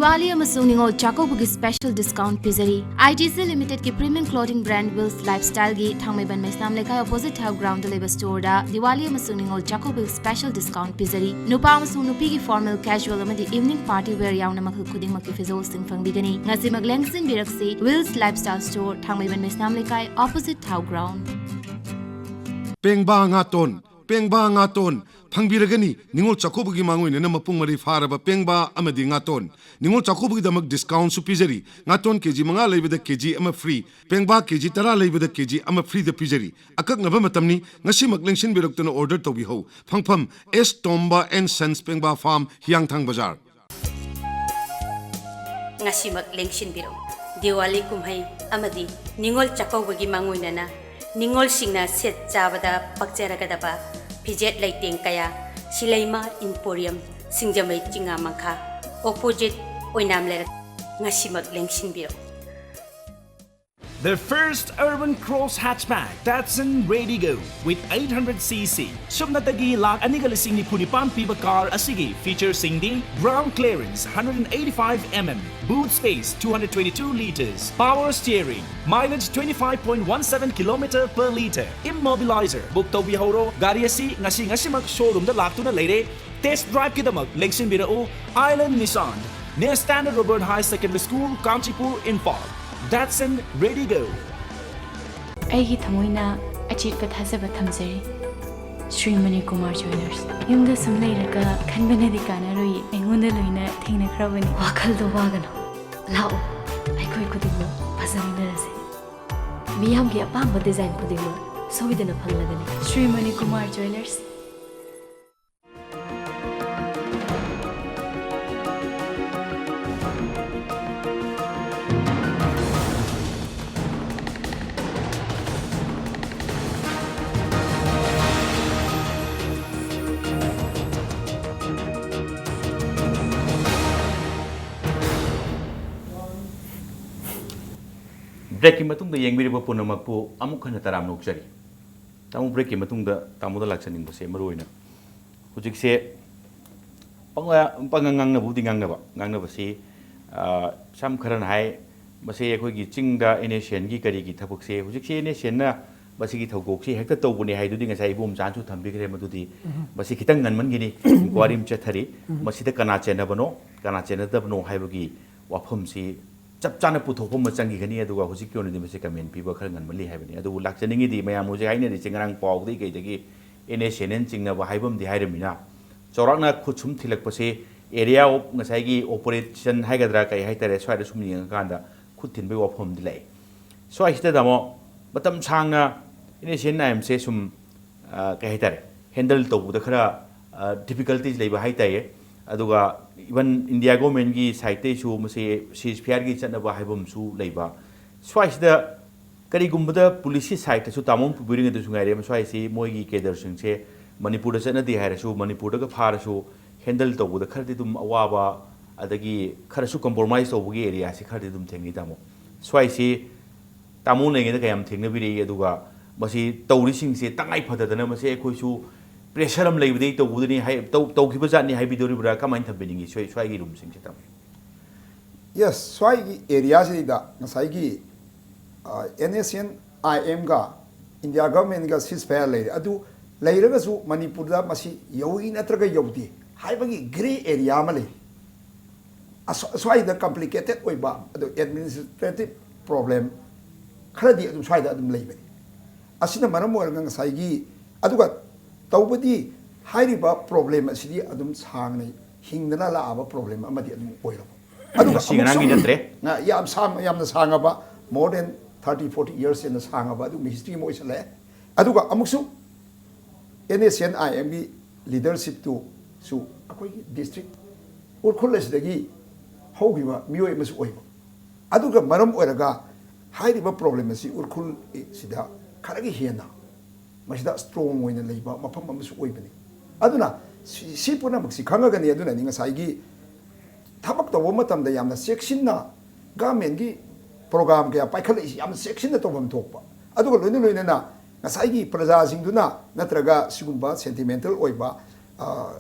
Diwali amasung ningol Chakobugi special discount pizari. ITC Limited ki premium clothing brand Wills Lifestyle gi Thangmaiban Maisnam Lekai opposite have ground deliver store da Diwali amasung ningol Chakobugi special discount pizari. Nupa amasung nupi ki formal casual amadi evening party wear yauna makhul khuding makki fizol sing fangbigani. Ngasi maglengsin biraksi Wills Lifestyle store Thangmaiban Maisnam Lekai opposite have ground. Pengba ngaton Pangbiragani, Ningol Chakobugi Mangu in Namapungari Faraba Pengba Amadi Ngaton, Ningol Chakobugi Damak discount supizari, Ngaton KG Manga lay with the KG am a free, Pengba KG Tara lay with the KG am a free the pizari. Akak Navamatamni, Nasimak Lingshin Birokton order to be ho, Pangpam, S Tomba and Sons Pengba Farm, Hyang Tang Bazaar. Nasimak Lingshin Biro, Diwali Kumhai, Amadi, Ningol Chakobugi Manguinana, Ningol Singna Set Javada, Pakjaragadaba. Pijet Lighting Kaya, Silaima Emporium, Singjamay Chingamaka, opposite Oinamler, Nasimak Lengshin Biro. The first urban cross hatchback, Datsun Ready Go with 800cc. Subnatagi lak anigalising ni Punipan Piba car asigi features singdi ground clearance 185mm, boot space 222 liters, power steering, mileage 25.17 km per liter, immobilizer. Book to bihoro gari asi ngasi mag showroom da laktuna leire. Test drive kidamak Lengshin Biro Island Nissan near Standard Robert High Secondary School, Kanchipur, Imphal. Datsun Ready Go. ꯑꯩꯒꯤ ꯊꯃꯣꯏꯅ ꯑꯆꯦꯠꯄ ꯊꯥꯖꯕ ꯊꯝꯖꯔꯤ Shri money Kumar ꯖ꯭ꯋꯦꯂꯔꯁ ꯌꯨꯝꯗ ꯁꯨꯝ ꯂꯩꯔꯒ ꯈꯟꯕꯅꯗꯤ ꯀꯥꯟꯅꯔꯣꯏ ꯑꯩꯉꯣꯟꯗ ꯂꯣꯏꯅ ꯊꯦꯡꯅꯈ꯭ꯔꯕꯅꯤ ꯋꯥꯈꯜꯗꯣ ꯋꯥꯒꯅꯨ ꯂꯥꯛꯑꯣ ꯑꯩꯈꯣꯏ ꯈꯨꯗꯤꯡꯃꯛ ꯐꯖꯃꯤꯟꯅꯔꯁꯤ ꯃꯤꯌꯥꯝꯒꯤ ꯑꯄꯥꯝꯕ ꯗꯤꯖꯥꯏꯟ ꯈꯨꯗꯤꯡꯃꯛ ꯁꯣꯏꯗꯅ ꯐꯪꯂꯒꯅꯤ ꯁ꯭ꯔꯤ ꯃꯅꯤ ꯀꯨꯃꯥꯔ ꯖ꯭ꯋꯦꯂꯔꯁ ब्रेक की मतुंग येंगबिरिबा पुनमकपु अमुक खन तराम नोकचरी तामु ब्रेक की मतुंग तामुदा लाक्सनिंग बसे मरोइना हुजिकसे पंगांगांगना बुदि गांगना बसे सम खरन हाय बसे अखोगी चिंगदा एनेशियन की करी की थबकसे हुजिकसे एनेशियन ना बसे की थौगोकसे हेक्ता तौबुने हायदुदि ngasai bom janchu thambigre madudi base khitang nganman gini inquiry chathari masida kana chenabano kana chenadabno haibagi wafam si चप चाना पुथोपम मचंगी खनी अदुगा हुजिक क्यों नदि मसे कमेंट पीबा खर गनमली हाइबनी अदु लाक्चनिंगी दि मया मुजे हाइने दि चिंगरांग पावदि गैदगी एनएसएनएन चिंगना हाइबम दि हाइरमिना चौराकना खुचुम थिलकपसे एरिया ऑफ ngसाइगी ऑपरेशन हाइगद्रा कै हाइतरे स्वाइद सुम निंग कांदा खुद थिनबे वफम दि लै स्वाइसिदा दमो मतम सांगना एनएसएन नाइमसे सुम कै हाइतरे हैंडल तौबुदा खरा डिफिकल्टीज लेबा हाइताये अदुगा इवन इंडिया गवर्नमेंट की साइटे सु मसे सीजफियर की चनबा हाइबम सु लेबा स्वाइसदा करिगुम्बदा पुलिस साइट सु तामोम पुबिरिंग दु सुंगाइरे स्वाइसी मोइगी केदर सिंगसे मणिपुर चनदि हाइरसु मणिपुर ग फारसु हैंडल तौबुदा खरदि दुम अवाबा अदगी खरसु कंप्रोमाइज तौबुगी एरिया से खरदि दुम थेंगी तामो स्वाइसी तामो लेंगे कयम थेंगनबिरि अदुगा ꯃꯁꯤ ꯇꯧꯔꯤꯁꯤꯡꯁꯦ ꯇꯉꯥꯏ ꯐꯗꯗꯅ ꯃꯁꯤ ꯑꯩꯈꯣꯏꯁꯨ ꯄ꯭ꯔꯦꯁꯔ ꯑꯃ ꯂꯩꯕꯗꯒꯤ ꯇꯧꯕꯗꯅꯤ ꯇꯧꯈꯤꯕ ꯖꯥꯠꯅꯤ ꯍꯥꯏꯕꯤꯗꯣꯔꯤꯕ꯭ꯔꯥ ꯀꯃꯥꯏꯅ ꯊꯝꯕꯤꯅꯤꯡꯉꯤ ꯁ꯭ꯋꯥꯏꯒꯤ ꯔꯨꯝꯁꯤꯡꯁꯦ ꯇꯥꯃꯣ? ꯌꯦꯁ, ꯁ꯭ꯋꯥꯏꯒꯤ ꯑꯦꯔꯤꯌꯥꯁꯤꯗ ꯉꯁꯥꯏꯒꯤ NSNIM ꯒ ꯏꯟꯗꯤꯌꯥ ꯒꯚꯔꯟꯃꯦꯟꯠꯒ ꯁꯤꯁꯐꯥꯌꯔ ꯂꯩꯔꯦ, ꯑꯗꯨ ꯂꯩꯔꯒꯁꯨ ꯃꯅꯤꯄꯨꯔꯗ ꯃꯁꯤ ꯌꯧꯏ ꯅꯠꯇ꯭ꯔꯒ ꯌꯧꯗꯦ ꯍꯥꯏꯕꯒꯤ ꯒ꯭ꯔꯦ ꯑꯦꯔꯤꯌꯥ ꯑꯃ ꯂꯩ꯫ ꯁ꯭ꯋꯥꯏꯗ ꯀꯝꯄ꯭ꯂꯤꯀꯦꯇꯦꯗ ꯑꯣꯏꯕ ꯑꯗꯨ ꯑꯦꯗꯃꯤꯅꯤꯁꯇ꯭ꯔꯦꯇꯤꯚ ꯄ꯭ꯔꯣꯕ꯭ꯂꯦꯝ ꯈꯔꯗꯤ ꯑꯗꯨꯝ ꯁ꯭ꯋꯥꯏꯗ ꯑꯗꯨꯝ ꯂꯩꯕꯅꯤ꯫ ꯑꯁꯤꯅ ꯃꯔꯝ ꯑꯣꯏꯔꯒ ꯉꯁꯥꯏꯒꯤ ꯑꯗꯨꯒ ꯇꯧꯕꯗꯤ ꯍꯥꯏꯔꯤꯕ ꯄ꯭ꯔꯣꯕ꯭ꯂꯦꯝ ꯑꯁꯤꯗꯤ ꯑꯗꯨꯝ ꯁꯥꯡꯅ ꯍꯤꯡꯗꯅ ꯂꯥꯛꯑꯕ ꯄ꯭ꯔꯣꯕ꯭ꯂꯦꯝ ꯑꯃꯗꯤ ꯑꯗꯨꯝ ꯑꯣꯏꯔꯕ, ꯑꯗꯨꯒ ꯌꯥꯝꯅ ꯁꯥꯡꯉꯕ ꯃꯣꯔ ꯗꯦꯟ 30-40 years ꯍꯦꯟꯅ ꯁꯥꯡꯉꯕ ꯑꯗꯨꯒꯨꯝꯕ ꯍꯤꯁꯇ꯭ꯔꯤ ꯑꯃ ꯑꯣꯏꯁꯜꯂꯛꯑꯦ꯫ ꯑꯗꯨꯒ ꯑꯃꯨꯛꯁꯨ NSNIM ꯒꯤ ꯂꯤꯗꯔꯁꯤꯞꯇꯨꯁꯨ ꯑꯩꯈꯣꯏꯒꯤ ꯗꯤꯁꯇ꯭ꯔꯤꯛ ꯎꯈ꯭ꯔꯨꯜ ꯑꯁꯤꯗꯒꯤ ꯍꯧꯈꯤꯕ ꯃꯤꯑꯣꯏ ꯑꯃꯁꯨ ꯑꯣꯏꯕ, ꯑꯗꯨꯒ ꯃꯔꯝ ꯑꯣꯏꯔꯒ ꯍꯥꯏꯔꯤꯕ ꯄ꯭ꯔꯣꯕ꯭ꯂꯦꯝ ꯑꯁꯤ ꯎꯈ꯭ꯔꯨꯜ ꯁꯤꯗ ꯈꯔꯒꯤ ꯍꯦꯟꯅ ꯃꯁꯤꯗ ꯁ꯭ꯇ꯭ꯔꯣꯡ ꯑꯣꯏꯅ ꯂꯩꯕ ꯃꯐꯝ ꯑꯃꯁꯨ ꯑꯣꯏꯕꯅꯤ꯫ ꯑꯗꯨꯅ ꯁꯤ ꯄꯨꯝꯅꯃꯛꯁꯤ ꯈꯪꯉꯒꯅꯤ, ꯑꯗꯨꯅꯅꯤ ꯉꯁꯥꯏꯒꯤ ꯊꯕꯛ ꯇꯧꯕ ꯃꯇꯝꯗ ꯌꯥꯝꯅ ꯆꯦꯛꯁꯤꯟꯅ ꯒꯚꯔꯟꯃꯦꯟꯠꯒꯤ ꯄ꯭ꯔꯣꯒ꯭ꯔꯥꯝ ꯀꯌꯥ ꯄꯥꯏꯈꯠꯂꯛꯏꯁꯤ ꯌꯥꯝꯅ ꯆꯦꯛꯁꯤꯟꯅ ꯇꯧꯐꯝ ꯊꯣꯛꯄ, ꯑꯗꯨꯒ ꯂꯣꯏꯅꯅ ꯉꯁꯥꯏꯒꯤ ꯄ꯭ꯔꯖꯥꯁꯤꯡꯗꯨꯅ ꯅꯠꯇ꯭ꯔꯒ ꯁꯤꯒꯨꯝꯕ ꯁꯦꯟꯇꯤꯃꯦꯟꯇꯦꯜ ꯑꯣꯏꯕ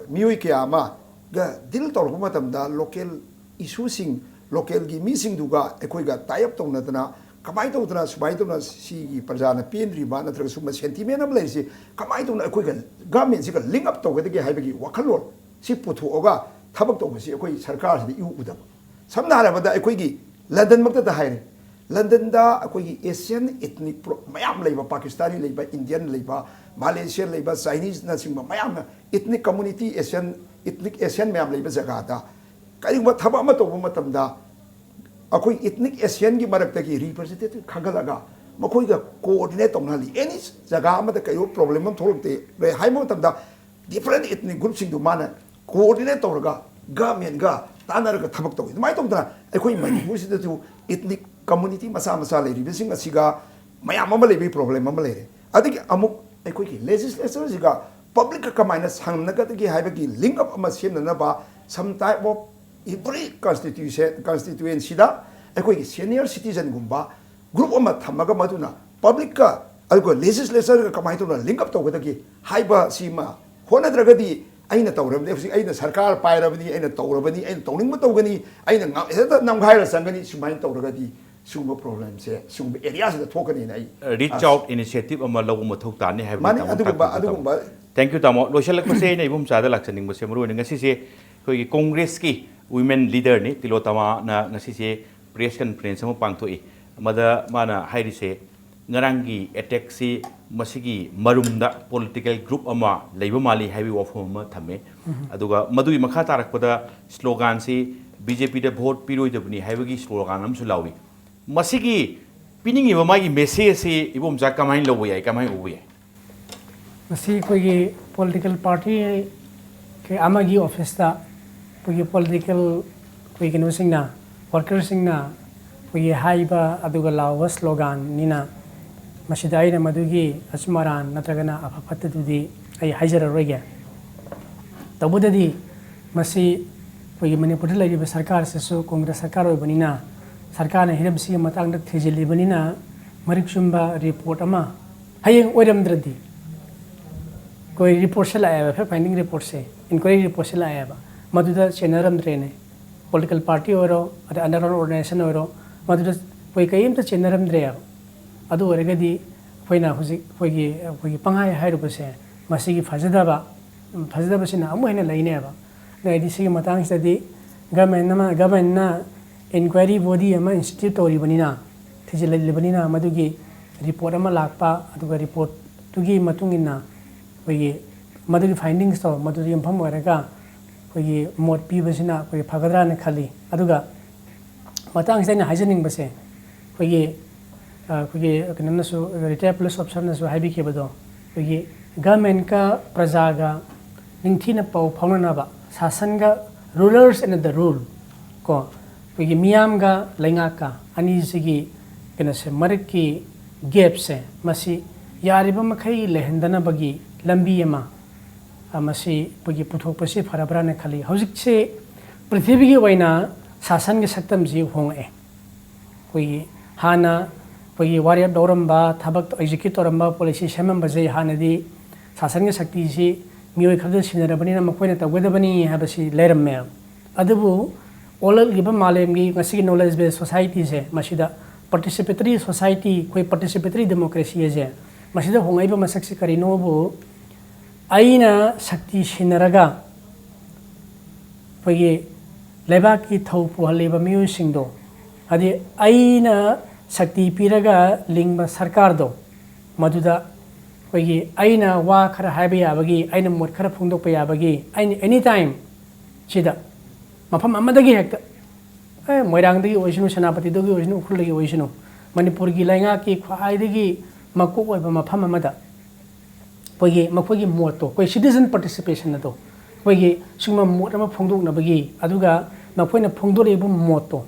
ꯃꯤꯑꯣꯏ ꯀꯌꯥ ꯑꯃꯒ ꯗꯤꯜ ꯇꯧꯔꯛꯄ ꯃꯇꯝꯗ ꯂꯣꯀꯦꯜ ꯏꯁꯨꯁꯤꯡ, ꯂꯣꯀꯦꯜꯒꯤ ꯃꯤꯁꯤꯡꯗꯨꯒ ꯑꯩꯈꯣꯏꯒ ꯇꯥꯏꯞ ꯇꯧꯅꯗꯅ ꯀꯃꯥꯏꯅ ꯇꯧꯗꯅ ꯁꯨꯃꯥꯏꯅ ꯇꯧꯅ ꯁꯤꯒꯤ ꯄ꯭ꯔꯖꯥꯅ ꯄꯦꯟꯗ꯭ꯔꯤꯕ ꯅꯠꯇ꯭ꯔꯒ ꯁꯨꯝꯕ ꯁꯦꯟꯇꯤꯃꯦꯟ ꯑꯃ ꯂꯩꯔꯤꯁꯤ ꯀꯃꯥꯏꯅ ꯇꯧꯅ ꯑꯩꯈꯣꯏꯒ ꯒꯚꯔꯟꯃꯦꯟꯠꯁꯤꯒ ꯂꯤꯡꯛ ꯑꯞ ꯇꯧꯒꯗꯒꯦ ꯍꯥꯏꯕꯒꯤ ꯋꯥꯈꯜꯂꯣꯟ ꯁꯤ ꯄꯨꯊꯣꯛꯑꯒ ꯊꯕꯛ ꯇꯧꯕꯁꯤ ꯑꯩꯈꯣꯏ ꯁꯔꯀꯥꯔꯁꯤꯗ ꯏꯎ ꯎꯗꯕ꯫ ꯁꯝꯅ ꯍꯥꯏꯔꯕꯗ ꯑꯩꯈꯣꯏꯒꯤ ꯂꯟꯗꯟꯃꯛꯇꯗ ꯍꯥꯏꯔꯦ, ꯂꯟꯗꯟꯗ ꯑꯩꯈꯣꯏꯒꯤ ꯑꯦꯁꯤꯌꯟ ꯏꯊꯅꯤꯛ ꯃꯌꯥꯝ ꯂꯩꯕ, ꯄꯥꯀꯤꯁꯇꯥꯅꯤ ꯂꯩꯕ, ꯏꯟꯗꯤꯌꯟ ꯂꯩꯕ, ꯃꯥꯂꯦꯁꯤꯌꯟ ꯂꯩꯕ, ꯆꯥꯏꯅꯤꯁꯅꯆꯤꯡꯕ ꯃꯌꯥꯝꯅ ꯏꯊꯅꯤꯛ ꯀꯝꯃꯨꯅꯤꯇꯤ ꯑꯦꯁꯤꯌꯟ ꯃꯌꯥꯝ ꯂꯩꯕ ꯖꯒꯥꯗ ꯀꯔꯤꯒꯨꯝꯕ ꯊꯕꯛ ꯑꯃ ꯇꯧꯕ ꯃꯇꯝꯗ ꯑꯩꯈꯣꯏ ꯏꯊꯅꯤꯛ ꯑꯦꯁꯤꯌꯟꯒꯤ ꯃꯔꯛꯇꯒꯤ ꯔꯤꯄ꯭ꯔꯖꯦꯟꯇꯦꯇꯤꯚ ꯈꯟꯒꯠꯂꯒ ꯃꯈꯣꯏꯒ ꯀꯣꯑꯣꯔꯗꯤꯅꯦꯠ ꯇꯧꯅꯍꯜꯂꯤ꯫ ꯑꯦꯅꯤ ꯖꯒꯥ ꯑꯃꯗ ꯀꯩꯒꯨꯝꯕ ꯄ꯭ꯔꯣꯕ꯭ꯂꯦꯝ ꯑꯃ ꯊꯣꯛꯂꯛꯇꯦ ꯍꯥꯏꯕ ꯃꯇꯝꯗ ꯗꯤꯐꯔꯦꯟ ꯏꯊꯅꯤꯛ ꯒ꯭ꯔꯨꯞꯁꯤꯡꯗꯨ ꯃꯥꯅ ꯀꯣꯑꯣꯔꯗꯤꯅꯦꯠ ꯇꯧꯔꯒ ꯒꯚꯔꯟꯃꯦꯟꯠꯒ ꯇꯥꯟꯅꯔꯒ ꯊꯕꯛ ꯇꯧꯏ꯫ ꯑꯗꯨꯃꯥꯏꯅ ꯇꯧꯗꯅ ꯑꯩꯈꯣꯏ ꯃꯅꯤꯄꯨꯔꯁꯤꯗꯁꯨ ꯏꯊꯅꯤꯛ ꯀꯝꯃꯨꯅꯤꯇꯤ ꯃꯆꯥ ꯂꯩꯔꯤꯕꯁꯤꯡ ꯑꯁꯤga ꯃꯌꯥꯝ ꯑꯃ ꯂꯩꯕꯒꯤ ꯄ꯭ꯔꯣꯕ꯭ꯂꯦꯝ ꯑꯃ ꯂꯩꯔꯦ꯫ ꯑꯗꯒꯤ ꯑꯃꯨꯛ ꯑꯩꯈꯣꯏꯒꯤ ꯂꯦꯖꯤꯁꯂꯦꯆꯔꯁꯤꯒ ꯄꯕ꯭ꯂꯤꯛꯀ ꯀꯃꯥꯏꯅ ꯁꯝꯅꯒꯗꯒꯦ ꯍꯥꯏꯕꯒꯤ ꯂꯤꯡꯛ ꯑꯞ ꯑꯃ ꯁꯦꯝꯅꯅꯕ ꯁꯝ ꯇꯥꯏꯞ ꯑꯣꯐ ꯏꯚꯔꯤ ꯀꯟꯁꯇꯤꯇ꯭ꯌꯨꯑꯦꯟꯁꯤꯗ ꯑꯩꯈꯣꯏꯒꯤ ꯁꯦꯅꯤꯌꯔ ꯁꯤꯇꯤꯖꯟꯒꯨꯝꯕ ꯒ꯭ꯔꯨꯞ ꯑꯃ ꯊꯝꯃꯒ ꯃꯗꯨꯅ ꯄꯕ꯭ꯂꯤꯛꯀ ꯑꯗꯨꯒ ꯂꯦꯖꯤꯁꯂꯦꯆꯔꯒ ꯀꯃꯥꯏꯅ ꯇꯧꯅ ꯂꯤꯡꯛ ꯑꯞ ꯇꯧꯒꯗꯒꯦ ꯍꯥꯏꯕꯁꯤꯃ ꯍꯣꯠꯅꯗ꯭ꯔꯒꯗꯤ ꯑꯩꯅ ꯇꯧꯔꯕꯅꯤ, ꯍꯧꯖꯤꯛ ꯑꯩꯅ ꯁꯔꯀꯥꯔ ꯄꯥꯏꯔꯕꯅꯤ, ꯑꯩꯅ ꯇꯧꯔꯕꯅꯤ, ꯑꯩꯅ ꯇꯧꯅꯤꯡꯕ ꯇꯧꯒꯅꯤ, ꯑꯩꯅ ꯍꯦꯛꯇ ꯅꯝꯈꯥꯏꯔ ꯆꯪꯒꯅꯤ, ꯁꯨꯃꯥꯏꯅ ꯇꯧꯔꯒꯗꯤ ꯁꯤꯒꯨꯝꯕ ꯄ꯭ꯔꯣꯕ꯭ꯂꯦꯝꯁꯦ ꯁꯤꯒꯨꯝꯕ ꯑꯦꯔꯤꯌꯥꯁꯤꯗ ꯊꯣꯛꯀꯅꯤꯅ ꯑꯩ ꯔꯤꯆ ꯑꯥꯎꯠ ꯏꯅꯤꯁꯤꯌꯦꯇꯤꯚ ꯑꯃ ꯂꯧꯕ ꯃꯊꯧ ꯇꯥꯅꯤ ꯃꯥꯅꯤ ꯍꯥꯏꯕꯗꯤ ꯑꯗꯨꯒꯨꯝꯕ ꯊꯦꯡꯛ ꯌꯨ ꯇꯥꯃꯣ꯫ ꯂꯣꯏꯁꯤꯜꯂꯛꯄꯁꯦ ꯑꯩꯅ ꯏꯕꯨꯝꯆꯥꯗ ꯂꯥꯛꯆꯅꯤꯡꯕꯁꯦ ꯃꯔꯨꯑꯣꯏꯅ ꯉꯁꯤꯁꯦ ꯑꯩꯈꯣꯏꯒꯤ ꯀꯣꯡꯒ꯭ꯔꯦꯁꯀꯤ ꯋꯤꯃꯦꯟ ꯂꯤꯗꯔꯅꯤ ꯇꯤꯂꯣꯇꯃꯥꯅ ꯉꯁꯤꯁꯦ ꯄ꯭ꯔꯦꯁ ꯀꯟꯐꯔꯦꯟꯁ ꯑꯃ ꯄꯥꯡꯊꯣꯛꯏ, ꯃꯗ ꯃꯥꯅ ꯍꯥꯏꯔꯤꯁꯦ ꯉꯔꯥꯡꯒꯤ ꯑꯦꯇꯦꯛꯁꯤ ꯃꯁꯤꯒꯤ ꯃꯔꯨꯝꯗ ꯄꯣꯂꯤꯇꯤꯀꯦꯜ ꯒ꯭ꯔꯨꯞ ꯑꯃ ꯂꯩꯕ ꯃꯥꯜꯂꯤ ꯍꯥꯏꯕꯒꯤ ꯋꯥꯐꯝ ꯑꯃ ꯊꯝꯃꯦ, ꯑꯗꯨꯒ ꯃꯗꯨꯒꯤ ꯃꯈꯥ ꯇꯥꯔꯛꯄꯗ ꯁ꯭ꯂꯣꯒꯥꯟꯁꯤ BJPꯗ ꯚꯣꯠ ꯄꯤꯔꯣꯏꯗꯕꯅꯤ ꯍꯥꯏꯕꯒꯤ ꯁ꯭ꯂꯣꯒꯥꯟ ꯑꯃꯁꯨ ꯂꯥꯎꯏ꯫ ꯃꯁꯤꯒꯤ ꯄꯤꯅꯤꯡꯉꯤꯕ ꯃꯥꯒꯤ ꯃꯦꯁꯦꯖꯁꯤ ꯏꯕꯣꯝꯆꯥ ꯀꯃꯥꯏꯅ ꯂꯧꯕ ꯌꯥꯏ, ꯀꯃꯥꯏꯅ ꯎꯕ ꯌꯥꯏ? ꯃꯁꯤ ꯑꯩꯈꯣꯏꯒꯤ ꯄꯣꯂꯤꯇꯤꯀꯦल ꯄꯥꯔꯇꯤ ꯑꯃꯒꯤ ꯑꯣꯐꯤꯁꯇ ꯑꯩꯈꯣꯏꯒꯤ ꯄꯣꯂꯤꯇꯤꯀꯦल ꯑꯩꯈꯣꯏ ꯀꯩꯅꯣꯁꯤꯡꯅ ꯋꯥꯔꯀꯔꯁꯤꯡꯅ ꯑꯩꯈꯣꯏꯒꯤ ꯍꯥꯏꯕ ꯑꯗꯨꯒ ꯂꯥꯎꯕ ꯁ꯭ꯂꯣꯒꯥꯟꯅꯤꯅ ꯃꯁꯤꯗ ꯑꯩꯅ ꯃꯗꯨꯒꯤ ꯑꯆꯨꯝ ꯑꯔꯥꯟ ꯅꯠꯇ꯭ꯔꯒꯅ ꯑꯐ ꯐꯠꯇꯗꯨꯗꯤ ꯑꯩ ꯍꯥꯏꯖꯔꯔꯣꯏꯒꯦ꯫ ꯇꯧꯕꯗꯗꯤ ꯃꯁꯤ ꯑꯩꯈꯣꯏꯒꯤ ꯃꯅꯤꯄꯨꯔꯗ ꯂꯩꯔꯤꯕ ꯁꯔꯀꯥꯔꯁꯤꯁꯨ ꯀꯣꯡꯒ꯭ꯔꯦꯁ ꯁꯔꯀꯥꯔ ꯑꯣꯏꯕꯅꯤꯅ ꯁꯔꯀꯥꯔꯅ ꯍꯤꯔꯝꯁꯤꯒꯤ ꯃꯇꯥꯡꯗ ꯊꯤꯖꯤꯜꯂꯤꯕꯅꯤꯅ ꯃꯔꯤꯛ ꯆꯨꯝꯕ ꯔꯤꯄꯣꯔꯠ ꯑꯃ ꯍꯌꯦꯡ ꯑꯣꯏꯔꯝꯗ꯭ꯔꯗꯤ ꯑꯩꯈꯣꯏ ꯔꯤꯄꯣꯔꯠꯁꯦ ꯂꯥꯛꯑꯦꯕ, ꯐꯦꯛ ꯐꯥꯏꯟꯗꯤꯡ ꯔꯤꯄꯣꯔꯠꯁꯦ, ꯏꯟꯀ꯭ꯋꯥꯏꯔꯤ ꯔꯤꯄꯣꯔꯠꯁꯦ ꯂꯥꯛꯑꯦꯕ, ꯃꯗꯨꯗ ꯆꯦꯟꯅꯔꯝꯗ꯭ꯔꯦꯅꯦ, ꯄꯣꯂꯤꯇꯤꯀꯦल ꯄꯥꯔꯇꯤ ꯑꯣꯏꯔꯣ ꯑꯗꯩ ꯑꯟꯗꯔꯒ꯭ꯔꯥꯎꯟ ꯑꯣꯔꯒꯅꯥꯏꯖꯦꯁꯟ ꯑꯣꯏꯔꯣ ꯃꯗꯨꯗ ꯑꯩꯈꯣꯏ ꯀꯔꯤꯝꯇ ꯆꯦꯟꯅꯔꯝꯗ꯭ꯔꯦꯕ꯫ ꯑꯗꯨ ꯑꯣꯏꯔꯒꯗꯤ ꯑꯩꯈꯣꯏꯅ ꯍꯧꯖꯤꯛ ꯑꯩꯈꯣꯏꯒꯤ ꯄꯪꯍꯥꯏ ꯍꯥꯏꯔꯨꯕꯁꯦ ꯃꯁꯤꯒꯤ ꯐꯖꯗꯕꯁꯤꯅ ꯑꯃꯨꯛ ꯍꯦꯟꯅ ꯂꯩꯅꯦꯕ꯫ ꯑꯗꯩꯗꯤ ꯁꯤꯒꯤ ꯃꯇꯥꯡꯁꯤꯗꯗꯤ ꯒꯚꯔꯟꯃꯦꯟꯠꯅ ꯏꯟꯀ꯭ꯋꯥꯏꯔꯤ ꯕꯣꯗꯤ ꯑꯃ ꯏꯟꯁꯇꯤꯇ꯭ꯌꯨꯠ ꯇꯧꯔꯤꯕꯅꯤꯅ, ꯊꯤꯖꯤꯜꯂꯤꯕꯅꯤꯅ ꯃꯗꯨꯒꯤ ꯔꯤꯄꯣꯔꯠ ꯑꯃ ꯂꯥꯛꯄ, ꯑꯗꯨꯒ ꯔꯤꯄꯣꯔꯠꯇꯨꯒꯤ ꯃꯇꯨꯡ ꯏꯟꯅ ꯑꯩꯈꯣꯏꯒꯤ ꯃꯗꯨꯒꯤ ꯐꯥꯏꯟꯗꯤꯡꯁꯇꯣ ꯃꯗꯨꯗ ꯌꯨꯝꯐꯝ ꯑꯣꯏꯔꯒ ꯑꯩꯈꯣꯏꯒꯤ ꯃꯣꯠ ꯄꯤꯕꯁꯤꯅ ꯑꯩꯈꯣꯏꯒꯤ ꯐꯒꯗ꯭ꯔꯥꯅ ꯈꯜꯂꯤ꯫ ꯑꯗꯨꯒ ꯃꯇꯥꯡꯁꯤꯗ ꯑꯩꯅ ꯍꯥꯏꯖꯅꯤꯡꯕꯁꯦ ꯑꯩꯈꯣꯏꯒꯤ ꯀꯩꯅꯣꯅꯁꯨ ꯔꯤꯇꯥꯌꯔ ꯄꯨꯂꯤꯁ ꯑꯣꯐꯤꯁꯔꯅꯁꯨ ꯍꯥꯏꯕꯤꯈꯤꯕꯗꯣ ꯑꯩꯈꯣꯏꯒꯤ ꯒꯚꯔꯟꯃꯦꯟꯠꯀ ꯄ꯭ꯔꯖꯥꯒ ꯅꯤꯡꯊꯤꯅ ꯄꯥꯎ ꯐꯥꯎꯅꯅꯕ, ꯁꯥꯁꯟꯒ ꯔꯨꯂꯔꯁ ꯑꯦꯟड ꯗ ꯔꯨꯜ ꯀꯣ ꯑꯩꯈꯣꯏꯒꯤ ꯃꯤꯌꯥꯝꯒ ꯂꯩꯉꯥꯛꯀ ꯑꯅꯤꯁꯤꯒꯤ ꯀꯩꯅꯣꯁꯦ ꯃꯔꯛꯀꯤ ꯒꯦꯞꯁꯦ ꯃꯁꯤ ꯌꯥꯔꯤꯕ ꯃꯈꯩ ꯂꯩꯍꯟꯗꯅꯕꯒꯤ ꯂꯝꯕꯤ ꯑꯃ ꯃꯁꯤ ꯑꯩꯈꯣꯏꯒꯤ ꯄꯨꯊꯣꯛꯄꯁꯤ ꯐꯔꯕ꯭ꯔꯥꯅ ꯈꯜꯂꯤ꯫ ꯍꯧꯖꯤꯛꯁꯦ ꯄ꯭ꯔꯤꯊꯤꯕꯤꯒꯤ ꯑꯣꯏꯅ ꯁꯥꯁꯟꯒꯤ ꯁꯛꯇꯝꯁꯤ ꯍꯣꯡꯉꯛꯑꯦ꯫ ꯑꯩꯈꯣꯏꯒꯤ ꯍꯥꯟꯅ ꯑꯩꯈꯣꯏꯒꯤ ꯋꯥꯔꯦꯞ ꯂꯧꯔꯝꯕ ꯊꯕꯛ ꯑꯦꯛꯖꯤꯀ꯭ꯌꯨꯠ ꯇꯧꯔꯝꯕ ꯄꯣꯂꯤꯁꯤ ꯁꯦꯝꯃꯝꯕꯁꯦ ꯍꯥꯟꯅꯗꯤ ꯁꯥꯁꯟꯒꯤ ꯁꯛꯇꯤꯁꯤ ꯃꯤꯑꯣꯏ ꯈꯔꯗ ꯁꯤꯟꯅꯔꯕꯅꯤꯅ ꯃꯈꯣꯏꯅ ꯇꯧꯒꯗꯕꯅꯤ ꯍꯥꯏꯕꯁꯤ ꯂꯩꯔꯝꯃꯦ ꯑꯗꯨꯕꯨ ꯑꯣꯜꯂꯛꯂꯤꯕ ꯃꯥꯂꯦꯝꯒꯤ ꯉꯁꯤꯒꯤ ꯅꯣꯂꯦꯖ ꯕꯦꯁ ꯁꯣꯁꯥꯏꯇꯤꯁꯦ ꯃꯁꯤꯗ ꯄꯥꯔꯇꯤꯁꯤꯄꯦꯇꯔꯤ ꯁꯣꯁꯥꯏꯇꯤ ꯑꯩꯈꯣꯏ ꯄꯥꯔꯇꯤꯁꯤꯄꯦꯇꯔꯤ ꯗꯦꯃꯣꯀ꯭ꯔꯦꯁꯤ ꯑꯁꯦ ꯃꯁꯤꯗ ꯍꯣꯡꯉꯛꯏꯕ ꯃꯁꯛꯁꯤ ꯀꯔꯤꯅꯣꯕꯨ ꯑꯩꯅ ꯁꯛꯇꯤ ꯁꯤꯟꯅꯔꯒ ꯑꯩꯈꯣꯏꯒꯤ ꯂꯩꯕꯥꯛꯀꯤ ꯊꯧ ꯄꯨꯍꯜꯂꯤꯕ ꯃꯤꯑꯣꯏꯁꯤꯡꯗꯣ ꯍꯥꯏꯗꯤ ꯑꯩꯅ ꯁꯛꯇꯤ ꯄꯤꯔꯒ ꯂꯤꯡꯕ ꯁꯔꯀꯥꯔꯗꯣ ꯃꯗꯨꯗ ꯑꯩꯈꯣꯏꯒꯤ ꯑꯩꯅ ꯋꯥ ꯈꯔ ꯍꯥꯏꯕ ꯌꯥꯕꯒꯤ ꯑꯩꯅ ꯃꯣꯠ ꯈꯔ ꯐꯣꯡꯗꯣꯛꯄ ꯌꯥꯕꯒꯤ ꯑꯩꯅ ꯑꯦꯅꯤ ꯇꯥꯏꯝ ꯁꯤꯗ ꯃꯐꯝ ꯑꯃꯗꯒꯤ ꯍꯦꯛꯇ ꯃꯣꯏꯔꯥꯡꯗꯒꯤ ꯑꯣꯏꯁꯅꯨ ꯁꯦꯅꯥꯄꯇꯤꯗꯒꯤ ꯑꯣꯏꯁꯅꯨ ꯎꯈ꯭ꯔꯨꯜꯗꯒꯤ ꯑꯣꯏꯁꯅꯨ ꯃꯅꯤꯄꯨꯔꯒꯤ ꯂꯩꯉꯥꯛꯀꯤ ꯈ꯭ꯋꯥꯏꯗꯒꯤ ꯃꯀꯣꯛ ꯑꯣꯏꯕ ꯃꯐꯝ ꯑꯃꯗ ꯑꯩꯈꯣꯏꯒꯤ ꯃꯈꯣꯏꯒꯤ ꯃꯣꯠꯇꯣ ꯑꯩꯈꯣꯏ ꯁꯤꯇꯤꯖꯟ ꯄꯥꯔꯇꯤꯁꯤꯄꯦꯁꯟ ꯑꯗꯣ ꯑꯩꯈꯣꯏꯒꯤ ꯁꯤꯒꯨꯝꯕ ꯃꯣꯠ ꯑꯃ ꯐꯣꯡꯗꯣꯛꯅꯕꯒꯤ ꯑꯗꯨꯒ ꯃꯈꯣꯏꯅ ꯐꯣꯡꯗꯣꯔꯛꯏꯕ ꯃꯣꯠꯇꯣ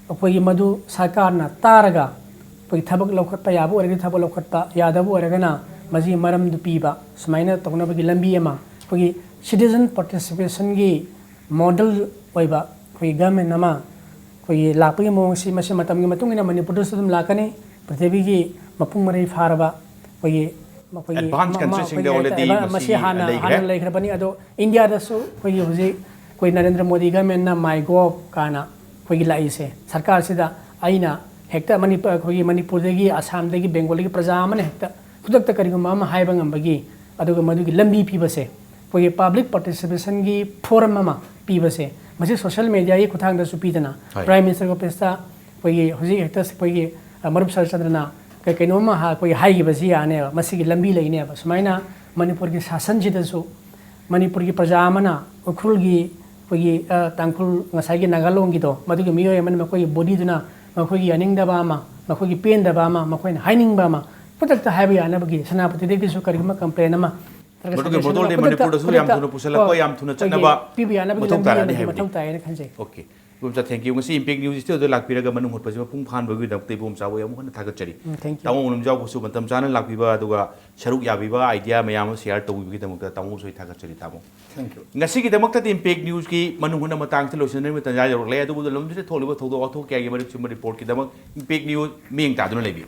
ꯑꯩꯈꯣꯏꯒꯤ ꯃꯗꯨ ꯁꯔꯀꯥꯔꯅ ꯇꯥꯔꯒ ꯑꯩꯈꯣꯏꯒꯤ ꯊꯕꯛ ꯂꯧꯈꯠꯄ ꯌꯥꯕ ꯑꯣꯏꯔꯒꯗꯤ ꯊꯕꯛ ꯂꯧꯈꯠꯄ ꯌꯥꯗꯕ ꯑꯣꯏꯔꯒꯅ ꯃꯁꯤꯒꯤ ꯃꯔꯝꯗꯨ ꯄꯤꯕ ꯁꯨꯃꯥꯏꯅ ꯇꯧꯅꯕꯒꯤ ꯂꯝꯕꯤ ꯑꯃ ꯑꯩꯈꯣꯏꯒꯤ ꯁꯤꯇꯤꯖꯟ ꯄꯥꯔꯇꯤꯁꯤꯄꯦꯁꯟꯒꯤ ꯃꯣꯗꯦꯜ ꯑꯣꯏꯕ ꯑꯩꯈꯣꯏꯒꯤ ꯒꯃꯦꯟ ꯑꯃ ꯑꯩꯈꯣꯏꯒꯤ ꯂꯥꯛꯄꯒꯤ ꯃꯑꯣꯡꯁꯤ ꯃꯁꯤ ꯃꯇꯝꯒꯤ ꯃꯇꯨꯡ ꯏꯟꯅ ꯃꯅꯤꯄꯨꯔꯗꯁꯨ ꯑꯗꯨꯝ ꯂꯥꯛꯀꯅꯤ ꯄ꯭ꯔꯤꯊꯤꯕꯤꯒꯤ ꯃꯄꯨꯡ ꯃꯔꯩ ꯐꯥꯔꯕ ꯑꯩꯈꯣꯏꯒꯤ Advanced countries-ꯁꯤꯡꯗ already ꯃꯁꯤ ꯍꯥꯟꯅ ꯂꯩꯈ꯭ꯔꯕꯅꯤ ꯑꯗꯣ ꯏꯟꯗꯤꯌꯥꯗꯁꯨ ꯑꯩꯈꯣꯏꯒꯤ ꯍꯧꯖꯤꯛ ꯑꯩꯈꯣꯏ ꯅꯔꯦꯟꯗ꯭ꯔ ꯃꯣꯗꯤ ꯒꯃꯦꯟꯅ ꯃꯥꯏ ꯒꯣꯞ ꯀꯥꯏꯅ ꯑꯩꯈꯣꯏꯒꯤ ꯂꯥꯛꯏꯁꯦ ꯁꯔꯀꯥꯔꯁꯤꯗ ꯑꯩꯅ ꯍꯦꯛꯇ ꯑꯩꯈꯣꯏꯒꯤ ꯃꯅꯤꯄꯨꯔꯗꯒꯤ ꯑꯁꯥꯝꯗꯒꯤ ꯕꯦꯡꯒꯣꯜꯗꯒꯤ ꯄ꯭ꯔꯖꯥ ꯑꯃꯅ ꯍꯦꯛꯇ ꯈꯨꯗꯛꯇ ꯀꯔꯤꯒꯨꯝꯕ ꯑꯃ ꯍꯥꯏꯕ ꯉꯝꯕꯒꯤ ꯑꯗꯨꯒ ꯃꯗꯨꯒꯤ ꯂꯝꯕꯤ ꯄꯤꯕꯁꯦ ꯑꯩꯈꯣꯏꯒꯤ ꯄꯥꯕ꯭ꯂꯤꯛ ꯄꯥꯔꯇꯤꯁꯤꯄꯦꯁꯟꯒꯤ ꯐꯣꯔꯝ ꯑꯃ ꯄꯤꯕꯁꯦ ꯃꯁꯤ ꯁꯣꯁꯤꯌꯦꯜ ꯃꯦꯗꯤꯌꯥꯒꯤ ꯈꯨꯠꯊꯥꯡꯗꯁꯨ ꯄꯤꯗꯅ ꯄ꯭ꯔꯥꯏꯝ ꯃꯤꯅꯤꯁꯇꯔ ꯑꯣꯐꯤꯁꯇ ꯑꯩꯈꯣꯏꯒꯤ ꯍꯧꯖꯤꯛ ꯍꯦꯛꯇ ꯑꯩꯈꯣꯏꯒꯤ ꯃꯔꯨꯞ ꯁꯔꯆꯟꯗ꯭ꯔꯅ ꯀꯩꯅꯣꯝꯃ ꯑꯩꯈꯣꯏꯒꯤ ꯍꯥꯏꯈꯤꯕꯁꯤ ꯌꯥꯅꯦꯕ ꯃꯁꯤꯒꯤ ꯂꯝꯕꯤ ꯂꯩꯅꯦꯕ ꯁꯨꯃꯥꯏꯅ ꯃꯅꯤꯄꯨꯔꯒꯤ ꯁꯥꯁꯟꯁꯤꯗꯁꯨ ꯃꯅꯤꯄꯨꯔꯒꯤ प्रजा ꯑꯃꯅ उख्रुलगी कोई तांखुल ngसाई नागालोंगी दो मधुगी मियो यमन मकोई बॉडी दुना मकोई यानिंगदबा मा मकोई पेंदबा मा मकोई हाइनिंगबा मा पुतक हाइबा यानबगी सनापति देगी सु करिमा कंप्लेन मा मधुगी बोतल दे मणिपुर दसु याम थुना पुसलको याम थुना चनबा पीबी यानबगी मथौ तारानि हाइबी मथौ तायने खंजे ओके गुमचा thank you ngsi impact news still lakpiraga manung hotpajima pung phan bagi dakte bom sawo yam khana thagachari tamu unum jaw su bantam chana lakpiba aduga sharuk yabiba idea mayam share tawbi damukta tamu soi thagachari tamu thank you ngasi gi damakta impact news ki manung hona matang losinai mata ja yorle adu lomdi tholiba thodo auto kya gi mari report ki damak impact news ming ta duna lebi